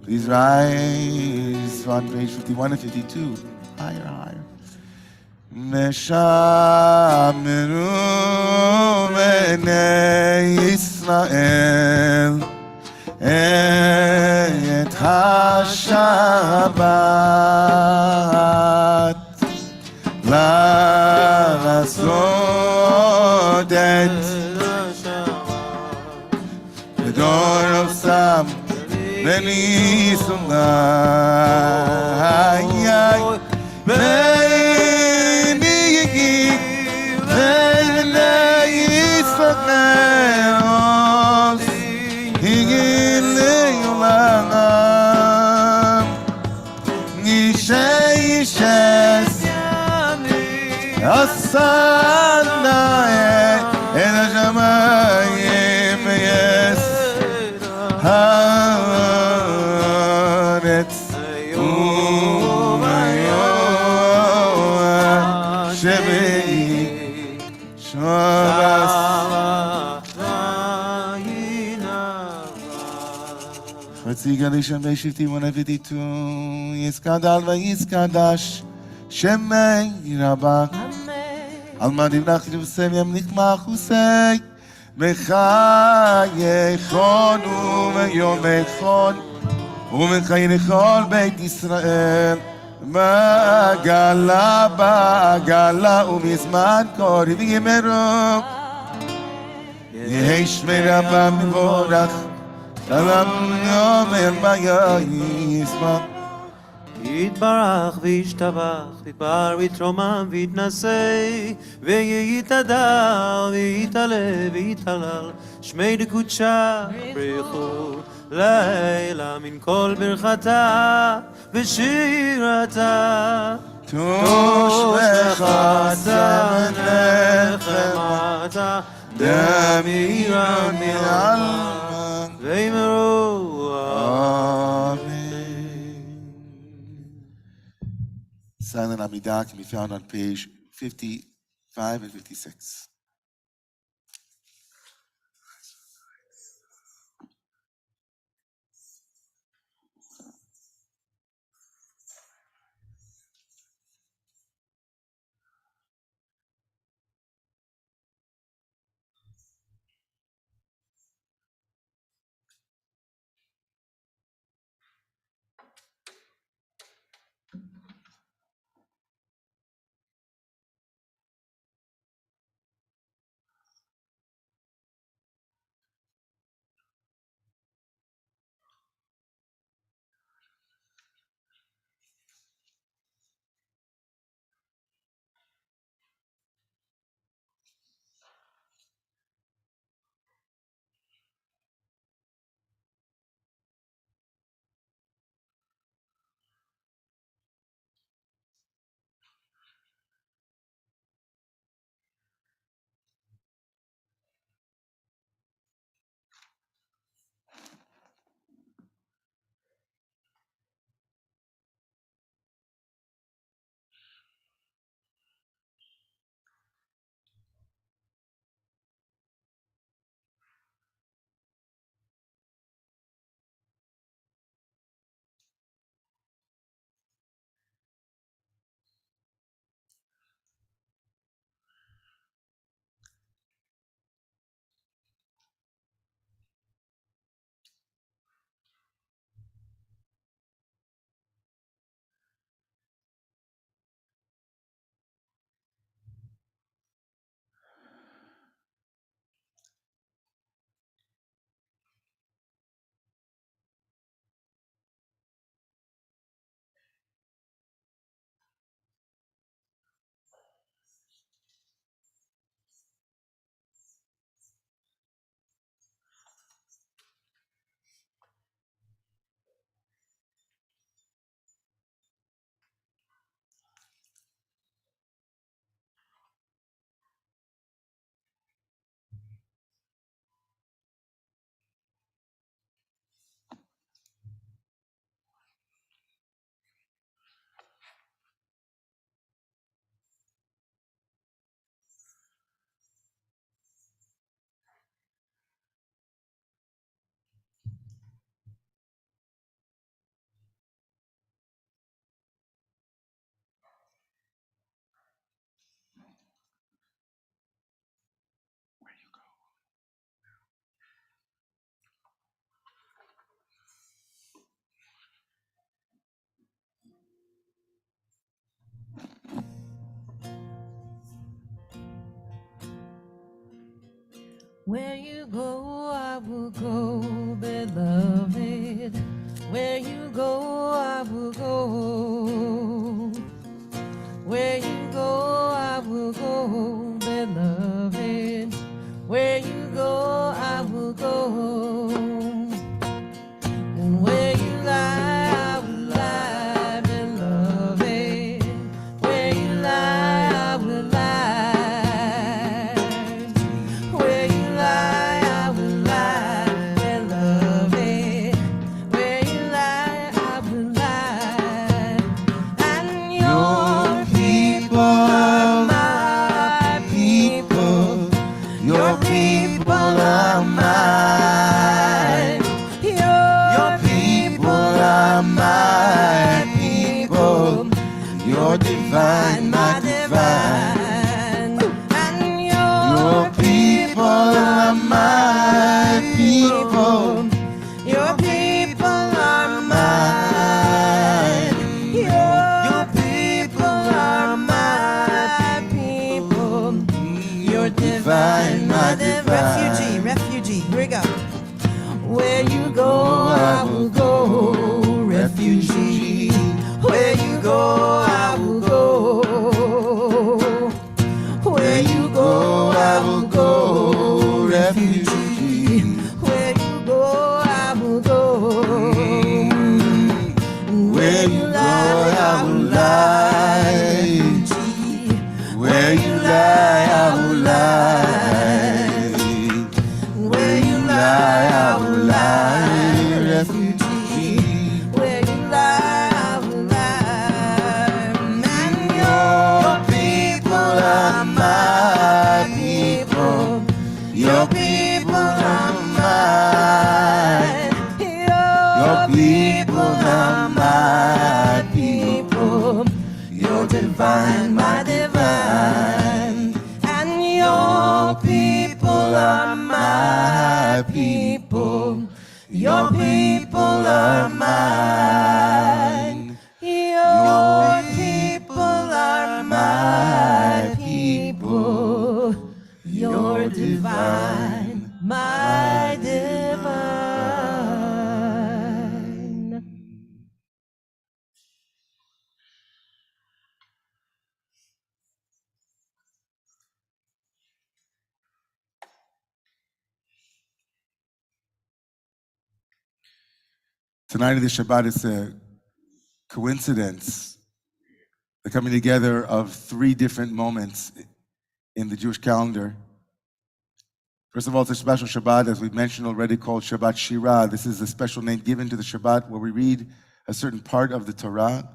Please rise on page 51 and 52. Higher, higher. ושמרו בני ישראל את השבת לעשות את בדור עושם וניסו Asana en השמיים יש הארץ Shemei Shabbos Chatzi Galisham Beishivti 152 Yiskadal Vayizkadash Shemei Rabak Alma Divrach Yusem Yem Nikmach Husei Bechayechon Umeyomechon Umechayin Echol Beit Yisrael Bagala Bagala Umizman Kori V'Yimeru Yesh Merabah Mivorach Salam Yomer Bayisma יתברך וישתבח, יתפאר ויתרומם ויתנשא, ויתהדר ויתעלה ויתהלל, שמי דקודשה ברכו לילה מן כל ברכתה ושירתה. תושבחתה נחמתה דמירה מעלמה ואמרו Amen. Silent Amidah can be found on page 55 and 56. Where you go, I will go, beloved. Where you go, I will go. Where you go, I will go, beloved. Where you go, I will go. And where you lie, I will lie, beloved. Where you lie, I will lie. Where you lie, I will lie, beloved. Where you lie, I will lie. divine, my divine. And your people are my people. Your people are mine. Your people are my people. You're divine, my divine. Refugee, here we go. Where you go, I will go, refugee. Where you go, I will go. Where you go, I will go, refugee. Where you go, I will go. Where you lie, I will lie. Where you lie, I will lie. Where you lie, I will lie, refugee. Where you lie, I will lie. And your people are my people. Your people are mine. Your people are my people. You're divine, my divine. And your people are my people. Your people are mine. Your people are my people. You're divine, my divine. Tonight of the Shabbat is a coincidence, the coming together of three different moments in the Jewish calendar. First of all, it's a special Shabbat, as we've mentioned already, called Shabbat Shirah. This is a special name given to the Shabbat where we read a certain part of the Torah,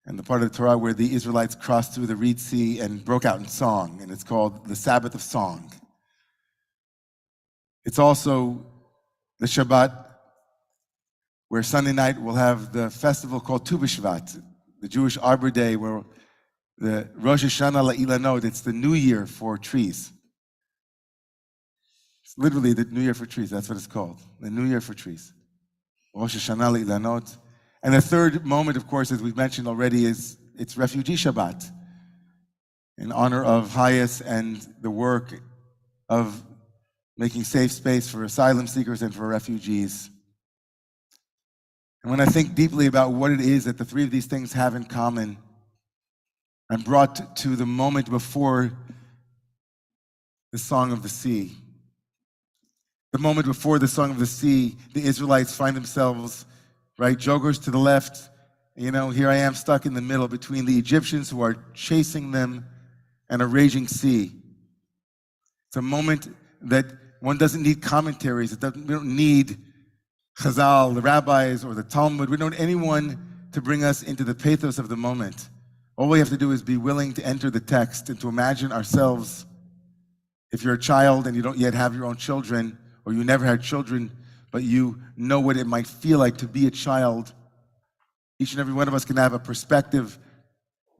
and the part of the Torah where the Israelites crossed through the Red Sea and broke out in song, and it's called the Sabbath of Song. It's also the Shabbat where Sunday night we'll have the festival called Tu B'Shvat, the Jewish Arbor Day, where the Rosh Hashanah La'ilanot, it's the New Year for trees. It's literally the New Year for trees, that's what it's called, the New Year for trees. Rosh Hashanah La'ilanot. And the third moment, of course, as we've mentioned already, is it's Refugee Shabbat, in honor of Hayas and the work of making safe space for asylum seekers and for refugees. And when I think deeply about what it is that the three of these things have in common, I'm brought to the moment before the Song of the Sea. The moment before the Song of the Sea, the Israelites find themselves, right, joggers to the left. You know, here I am stuck in the middle between the Egyptians who are chasing them and a raging sea. It's a moment that one doesn't need commentaries. We don't need Chazal, the rabbis, or the Talmud. We don't need anyone to bring us into the pathos of the moment. All we have to do is be willing to enter the text and to imagine ourselves. If you're a child and you don't yet have your own children, or you never had children, but you know what it might feel like to be a child, each and every one of us can have a perspective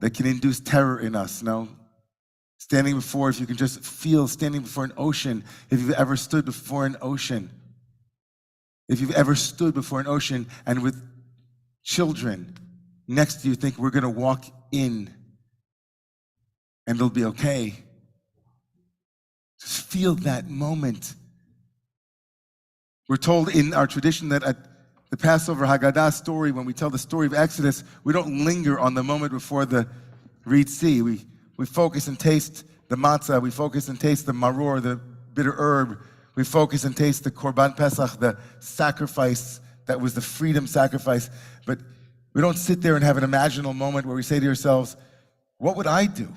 that can induce terror in us, no? Standing before, if you can just feel standing before an ocean, if you've ever stood before an ocean, if you've ever stood before an ocean and with children next to you think we're gonna walk in and it'll be okay. Just feel that moment. We're told in our tradition that at the Passover Haggadah story, when we tell the story of Exodus, we don't linger on the moment before the Red Sea. We focus and taste the matzah, we focus and taste the maror, the bitter herb, we focus and taste the Korban Pesach, the sacrifice that was the freedom sacrifice. But we don't sit there and have an imaginal moment where we say to ourselves, what would I do?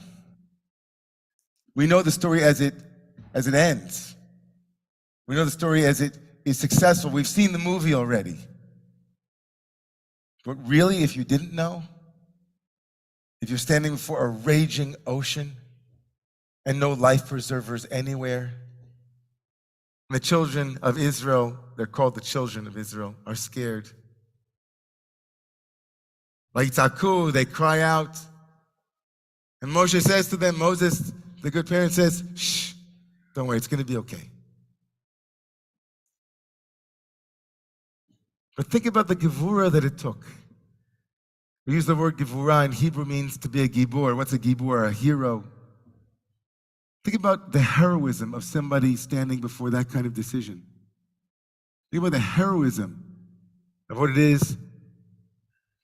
We know the story as it ends. We know the story as it is successful. We've seen the movie already. But really, if you didn't know, if you're standing before a raging ocean and no life preservers anywhere, and the children of Israel, they're called the children of Israel, are scared. Vayitzaku, they cry out, And Moshe says to them, Moses, the good parent, says, shh, don't worry, it's going to be okay. But think about the gevura that it took. We use the word gevura in Hebrew, means to be a gibor. What's a gibor? A hero. Think about the heroism of somebody standing before that kind of decision. Think about the heroism of what it is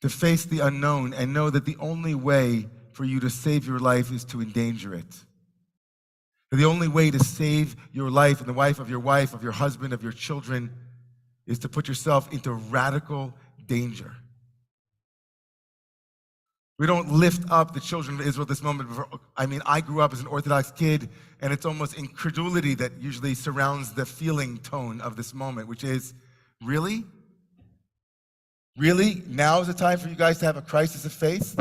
to face the unknown and know that the only way for you to save your life is to endanger it. That the only way to save your life and the life, of your husband, of your children, is to put yourself into radical danger. We don't lift up the children of Israel at this moment. I grew up as an Orthodox kid, and it's almost incredulity that usually surrounds the feeling tone of this moment, which is, really? Really? Now is the time for you guys to have a crisis of faith?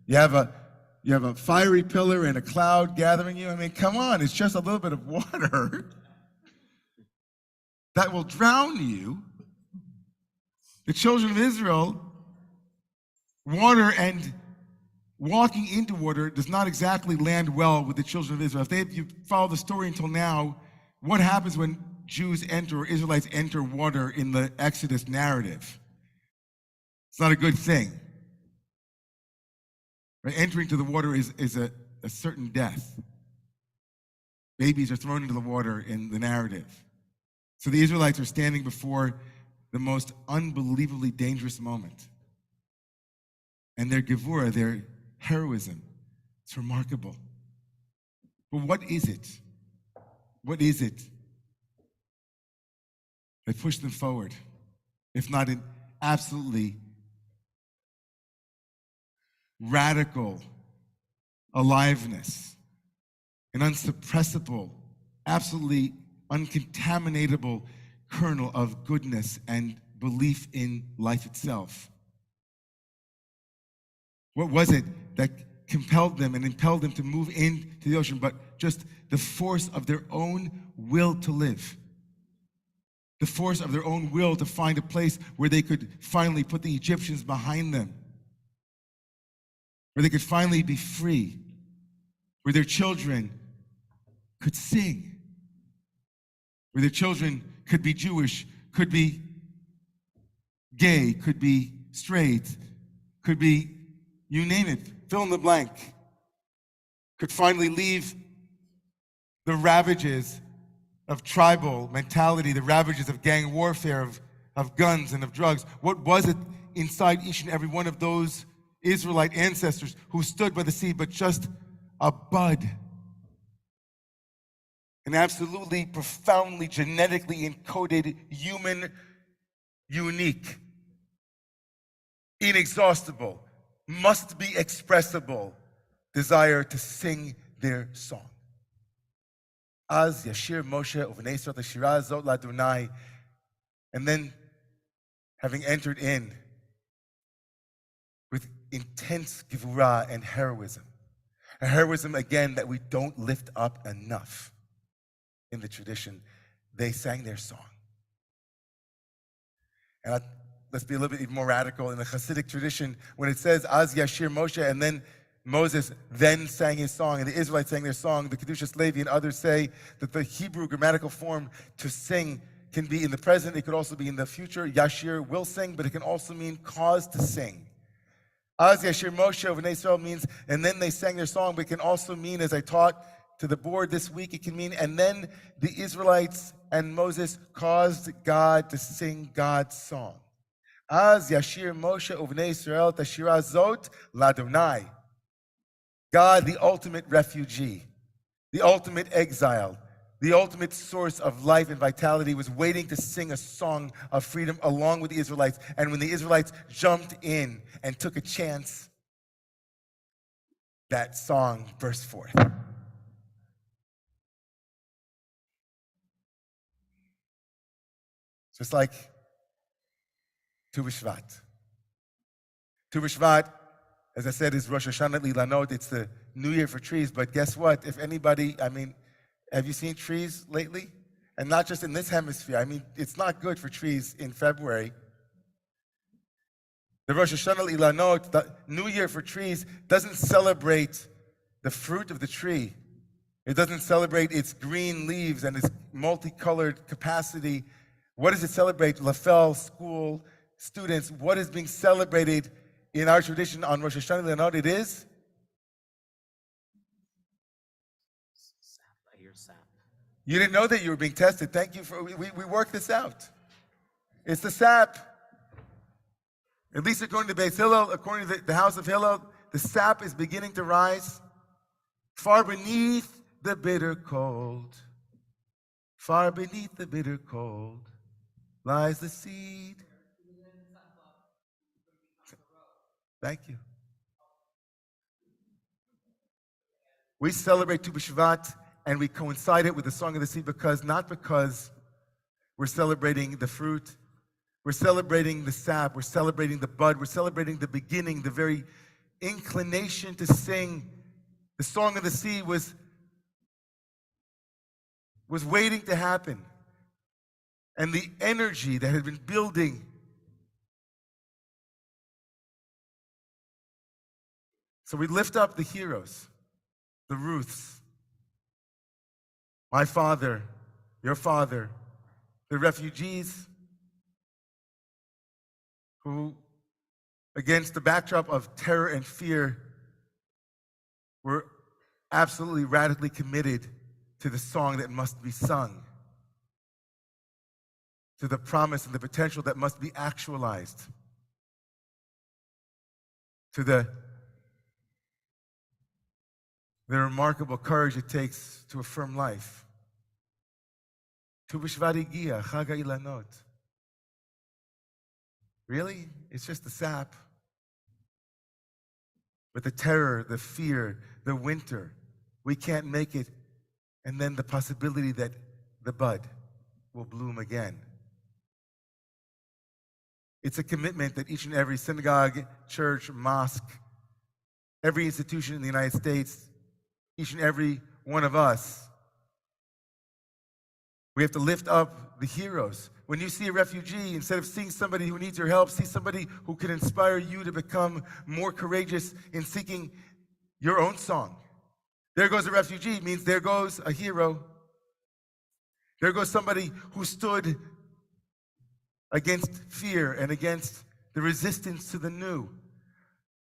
You have a fiery pillar and a cloud gathering you? I mean, come on, it's just a little bit of water that will drown you. The children of Israel, water and walking into water does not exactly land well with the children of Israel. If you follow the story until now, what happens when Jews enter or Israelites enter water in the Exodus narrative? It's not a good thing. Right? Entering to the water is a certain death. Babies are thrown into the water in the narrative. So the Israelites are standing before the most unbelievably dangerous moment. And their gevura, their heroism, it's remarkable. But what is it? What is it that pushed them forward, if not an absolutely radical aliveness, an unsuppressible, absolutely uncontaminatable kernel of goodness and belief in life itself? What was it that compelled them and impelled them to move into the ocean, but just the force of their own will to live? The force of their own will to find a place where they could finally put the Egyptians behind them, where they could finally be free, where their children could sing, where their children could be Jewish, could be gay, could be straight, could be, you name it, fill in the blank, could finally leave the ravages of tribal mentality, the ravages of gang warfare, of guns and of drugs. What was it inside each and every one of those Israelite ancestors who stood by the sea, but just a bud? An absolutely, profoundly, genetically encoded, human, unique, inexhaustible, must be expressible desire to sing their song. Az Yashir Moshe Uvnei Yisrael Shira Zot Ladunai, and then having entered in with intense gevura and heroism, a heroism again that we don't lift up enough in the tradition, they sang their song. And let's be a little bit even more radical. In the Hasidic tradition, when it says Az Yashir Moshe, and then Moses then sang his song, and the Israelites sang their song, the Kedushas Levi and others say that the Hebrew grammatical form to sing can be in the present, it could also be in the future. Yashir will sing, but it can also mean cause to sing. Az Yashir Moshe of Bnei Israel means, and then they sang their song, but it can also mean, as I taught to the board this week, it can mean, and then the Israelites and Moses caused God to sing God's song. Az Yashir Moshe of Bnei Israel Tashira Zot Ladonai. God, the ultimate refugee, the ultimate exile, the ultimate source of life and vitality, was waiting to sing a song of freedom along with the Israelites. And when the Israelites jumped in and took a chance, that song burst forth. Just like Tu B'Shvat. Tu B'Shvat, as I said, is Rosh Hashanah Lilanot. It's the New Year for trees. But guess what? If anybody, have you seen trees lately? And not just in this hemisphere. It's not good for trees in February. The Rosh Hashanah Lilanot, the New Year for trees, doesn't celebrate the fruit of the tree. It doesn't celebrate its green leaves and its multicolored capacity. What does it celebrate? Lafel school students, what is being celebrated in our tradition on Rosh Hashanah Le'anot? It is? You didn't know that you were being tested. Thank you for, we worked this out. It's the sap. At least according to Beis Hillel, according to the house of Hillel, the sap is beginning to rise. Far beneath the bitter cold, far beneath the bitter cold, lies the seed. Thank you. We celebrate Tu B'Shvat and we coincide it with the Song of the Sea not because we're celebrating the fruit, we're celebrating the sap, we're celebrating the bud, we're celebrating the beginning, the very inclination to sing. The Song of the Sea was waiting to happen. And the energy that had been building. So we lift up the heroes, the Ruths, my father, your father, the refugees who, against the backdrop of terror and fear, were absolutely radically committed to the song that must be sung, to the promise and the potential that must be actualized, to the remarkable courage it takes to affirm life. Tu B'Shvat Higia, Chag HaIlanot. Really? It's just the sap. But the terror, the fear, the winter, we can't make it, and then the possibility that the bud will bloom again. It's a commitment that each and every synagogue, church, mosque, every institution in the United States, each and every one of us, we have to lift up the heroes. When you see a refugee, instead of seeing somebody who needs your help, see somebody who can inspire you to become more courageous in seeking your own song. There goes a refugee, means there goes a hero. There goes somebody who stood against fear and against the resistance to the new.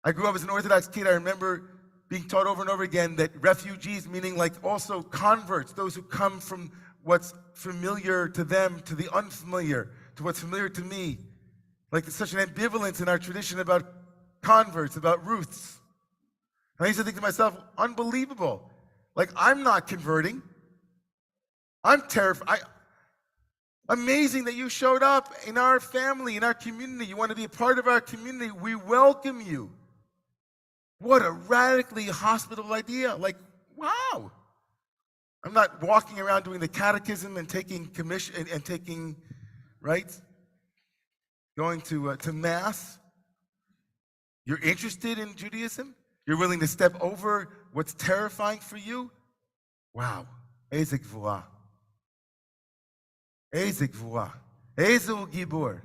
I grew up as an Orthodox kid. I remember being taught over and over again that refugees, meaning like also converts, those who come from what's familiar to them, to the unfamiliar, to what's familiar to me. Like there's such an ambivalence in our tradition about converts, about Ruths. And I used to think to myself, unbelievable. Like I'm not converting. I'm terrified. Amazing that you showed up in our family, in our community. You want to be a part of our community. We welcome you. What a radically hospitable idea. Like, wow. I'm not walking around doing the catechism and taking commission and taking, right? Going to Mass. You're interested in Judaism? You're willing to step over what's terrifying for you? Wow. Eze gvura. Eze gvura. Eze gibor.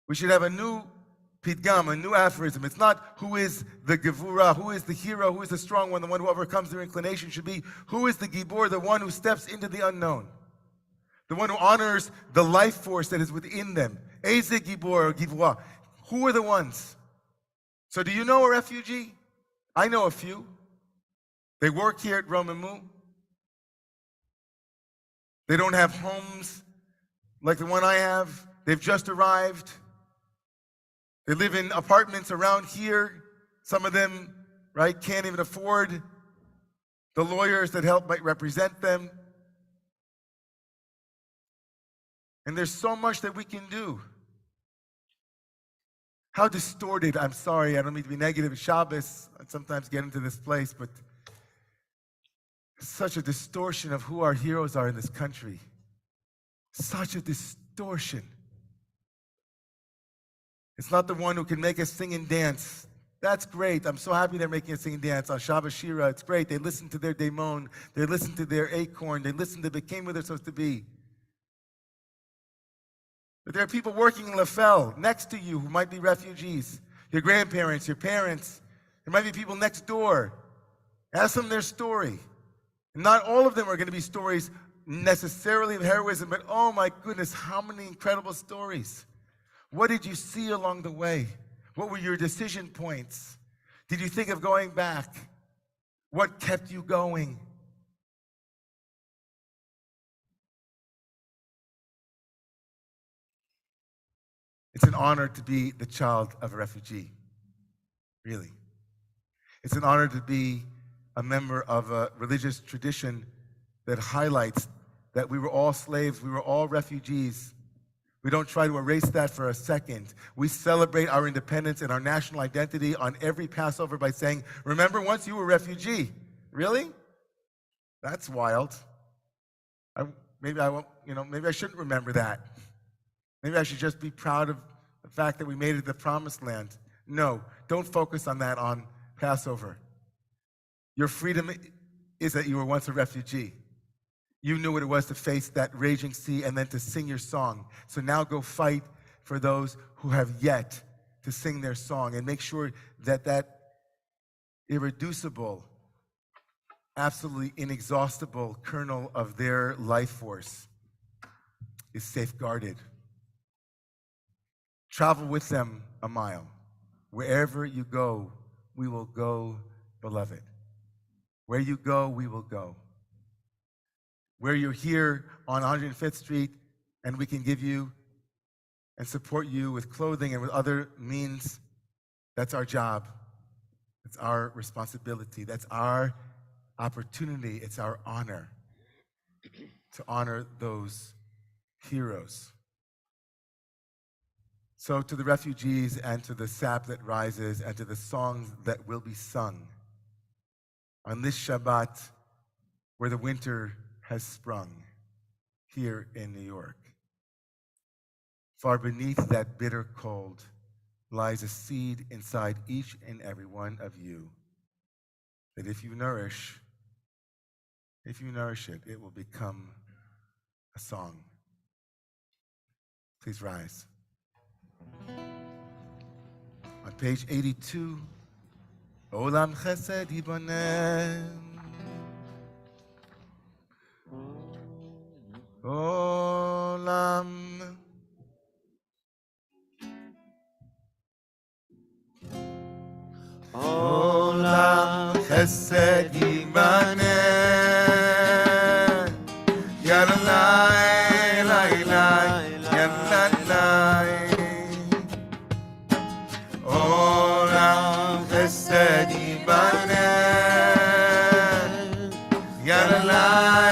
We should have a new Pidgam, a new aphorism. It's not who is the Gevurah, who is the hero, who is the strong one, the one who overcomes their inclination. Should be who is the Gibor, the one who steps into the unknown, the one who honors the life force that is within them. Eze Gibor or Givurah. Who are the ones? So do you know a refugee? I know a few. They work here at Romemu. They don't have homes like the one I have. They've just arrived. They live in apartments around here. Some of them, right, can't even afford the lawyers that might represent them. And there's so much that we can do. How distorted, I'm sorry, I don't mean to be negative, Shabbos, I sometimes get into this place, but such a distortion of who our heroes are in this country. Such a distortion. It's not the one who can make us sing and dance. That's great. I'm so happy they're making us sing and dance on Shabbos Shira. It's great. They listen to their daimon. They listen to their acorn. They listen to became where they're supposed to be. But there are people working in Lafel next to you who might be refugees. Your grandparents, your parents. There might be people next door. Ask them their story. Not all of them are going to be stories necessarily of heroism, but oh my goodness, how many incredible stories. What did you see along the way? What were your decision points? Did you think of going back? What kept you going? It's an honor to be the child of a refugee, really. It's an honor to be a member of a religious tradition that highlights that we were all slaves, we were all refugees. We don't try to erase that for a second. We celebrate our independence and our national identity on every Passover by saying, remember once you were a refugee. Really? That's wild. Maybe I shouldn't remember that. Maybe I should just be proud of the fact that we made it to the promised land. No, don't focus on that on Passover. Your freedom is that you were once a refugee. You knew what it was to face that raging sea and then to sing your song. So now go fight for those who have yet to sing their song and make sure that that irreducible, absolutely inexhaustible kernel of their life force is safeguarded. Travel with them a mile. Wherever you go, we will go, beloved. Where you go, we will go. Where you're here on 105th Street and we can give you and support you with clothing and with other means, that's our job. It's our responsibility. That's our opportunity. It's our honor to honor those heroes. So to the refugees and to the sap that rises and to the songs that will be sung on this Shabbat where the winter has sprung here in New York. Far beneath that bitter cold lies a seed inside each and every one of you that if you nourish it, it will become a song. Please rise. On page 82, Olam Chesed Yibonem. Olam Olam Chesed Yibonem. Yalalai, lai, lai, yalalai. Olam Chesed Yibonem. Yalalai.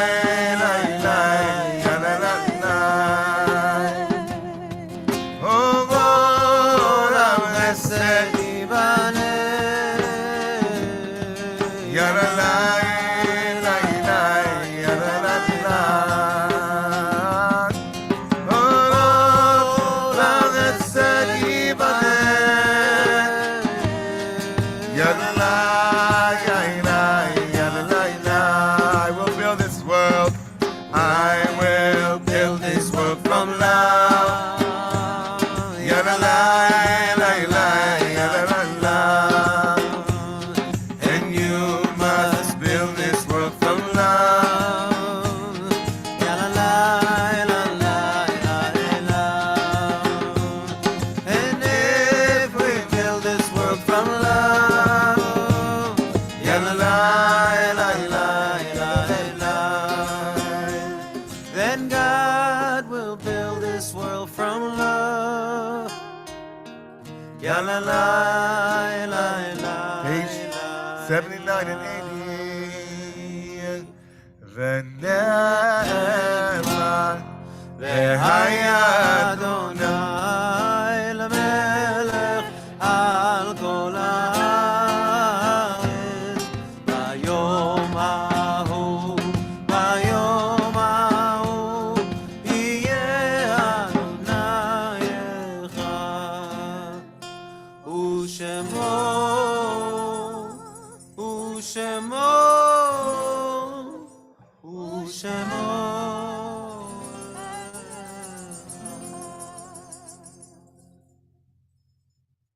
Page 79 and 80. V'ne'ema v'haya Adonai l'melech al kol haaretz. Bayom hahu yeh Adonai echad. U'shemo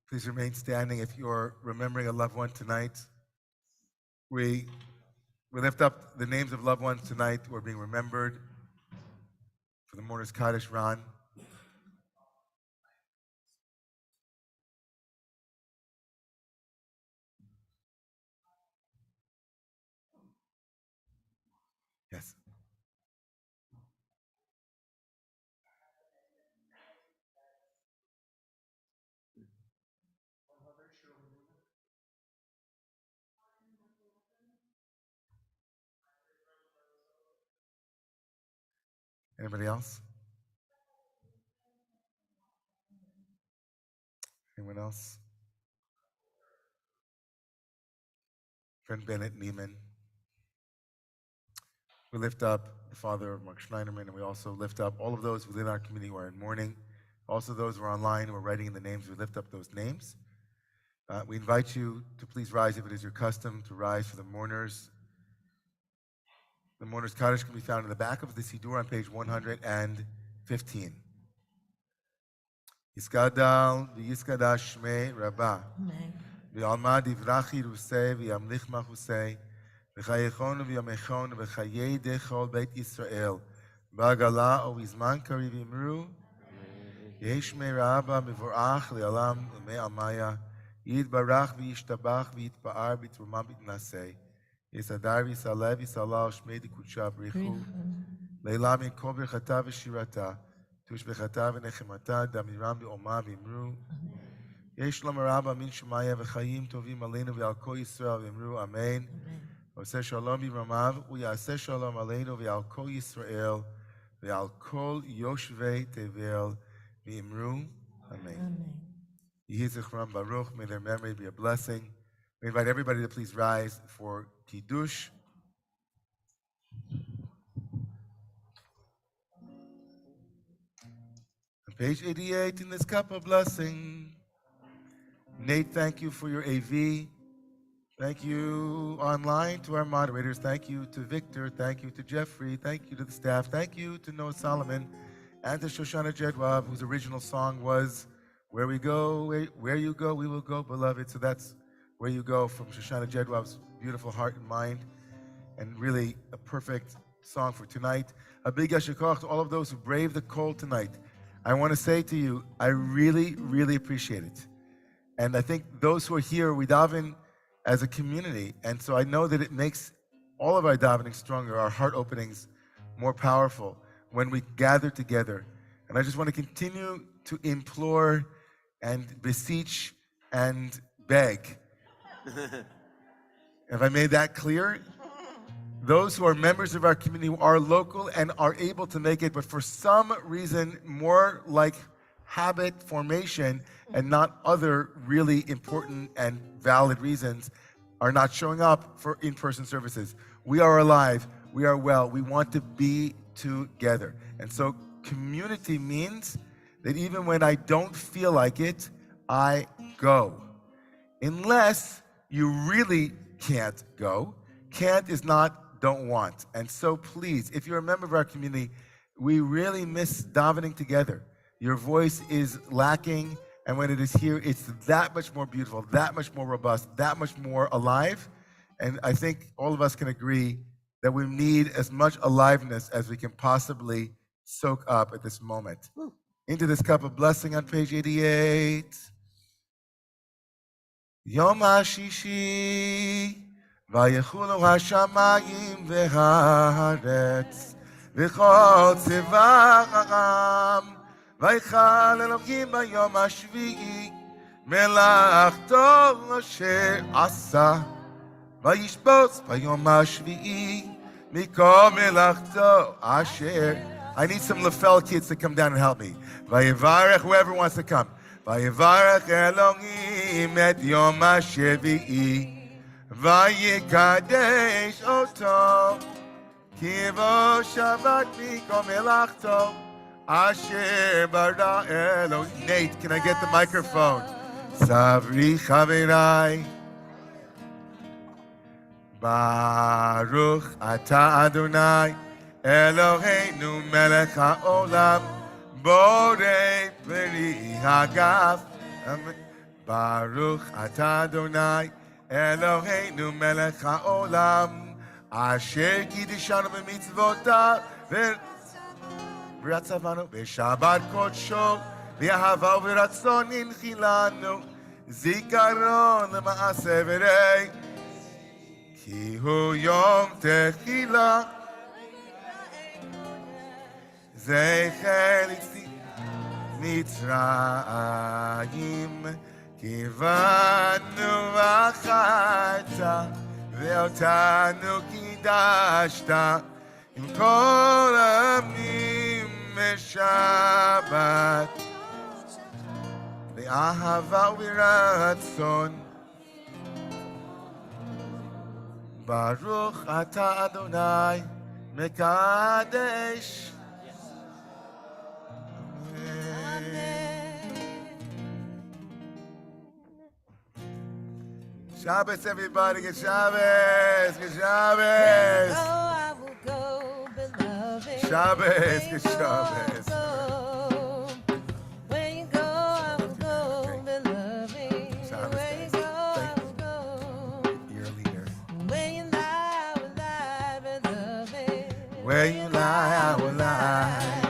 Please remain standing if you're remembering a loved one tonight. We We lift up the names of loved ones tonight who are being remembered. For the mourners, Kaddish Ron. Yes. Anybody else? Anyone else? Friend Bennett Neiman. We lift up the father of Mark Schneiderman, and we also lift up all of those within our community who are in mourning. Also those who are online who are writing in the names, we lift up those names. We invite you to please rise if it is your custom to rise for the mourners. The mourners' Kaddish can be found in the back of the Siddur on page 115. Yiskadal v'yiskadash shmei Rabbah. V'alma divrachi rusei v'yamlich machusei. V'chayechonu v'yamechonu v'chayei dechol beit Yisrael. Ba'gala o v'zman kariv imru. Yesh shmei Rabbah mevorach le'alam u'mei amaya. Yitbarach v'yishtabach v'yitpa'ar b'truma b'tnasei. Yisadar v'yisaleh v'yisalal shmei dikutsha brichu. Leila min kol birchata v'shirata. Tush b'chata v'nechemata damiram v'oma v'imru. Yesh shalom Rabbah min shumaya v'chayim tovim aleinu v'al kol Yisrael v'imru amen. V'aseh shalom b'ramav u'yaseh shalom aleinu v'al kol Yisrael v'al kol yoshvei tevel v'imru amen. Yehi zichram baruch, may their memory be a blessing. We invite everybody to please rise for Kiddush. On page 88 in this cup of blessing. Nate, thank you for your AV. Thank you online to our moderators. Thank you to Victor. Thank you to Jeffrey. Thank you to the staff. Thank you to Noah Solomon and to Shoshana Jedwab, whose original song was Where We Go, Where You Go, We Will Go, Beloved. So that's Where You Go from Shoshana Jedwab's beautiful heart and mind, and really a perfect song for tonight. A big yashikach to all of those who braved the cold tonight. I want to say to you, I really, really appreciate it. And I think those who are here, we daven as a community. And so I know that it makes all of our davening stronger, our heart openings more powerful when we gather together. And I just want to continue to implore and beseech and beg. Have I made that clear? Those who are members of our community who are local and are able to make it, but for some reason, more like habit formation and not other really important and valid reasons, are not showing up for in-person services. We are alive. We are well. We want to be together. And so community means that even when I don't feel like it, I go. Unless you really can't go. Can't is not don't want. And so please, if you're a member of our community, we really miss davening together. Your voice is lacking, and when it is here, it's that much more beautiful, that much more robust, that much more alive. And I think all of us can agree that we need as much aliveness as we can possibly soak up at this moment. Into this cup of blessing on page 88. Yom HaShishi, Vayechulu HaShamayim V'Haaretz, V'chol Tziva'am, Vaychal Elohim Bayom HaShvi'i, Melachto Asher Asa, Vayishbos Bayom HaShvi'i, Mikol Melachto Asher. I need some Lafel kids to come down and help me. Vayevarech, whoever wants to come. Vayevarech Elohim et Yom HaShevi'i, Vayikadesh Oto, Kivo Shabbat Mikol Melachto Asher Bara Elohim. Nate, can I get the microphone? Savri Chaverai, Baruch Ata Adonai, Eloheinu melech haolam, borei peri hagaf. Baruch Ata Adonai, Eloheinu melech haolam, אשר קידשנו במצוותיו ורצבנו בשבת קודשו, באהבה וברצון הנחילנו, זיכרון למעשה ורי, כי הוא יום תחילה. זכר מצרים, כיוונו ואכלת, ואותנו קידשת, עם כל עמים בשבת, באהבה וברצון. ברוך אתה אדוני מקדש. Shabbos, everybody, get Shabbos, get Shabbos. I will go, beloved. Shabbos, get Shabbos. Where you go, I will go, beloved. Where you go, I will go. You're a leader. Where you lie, I will lie, beloved. Where you lie, I will lie.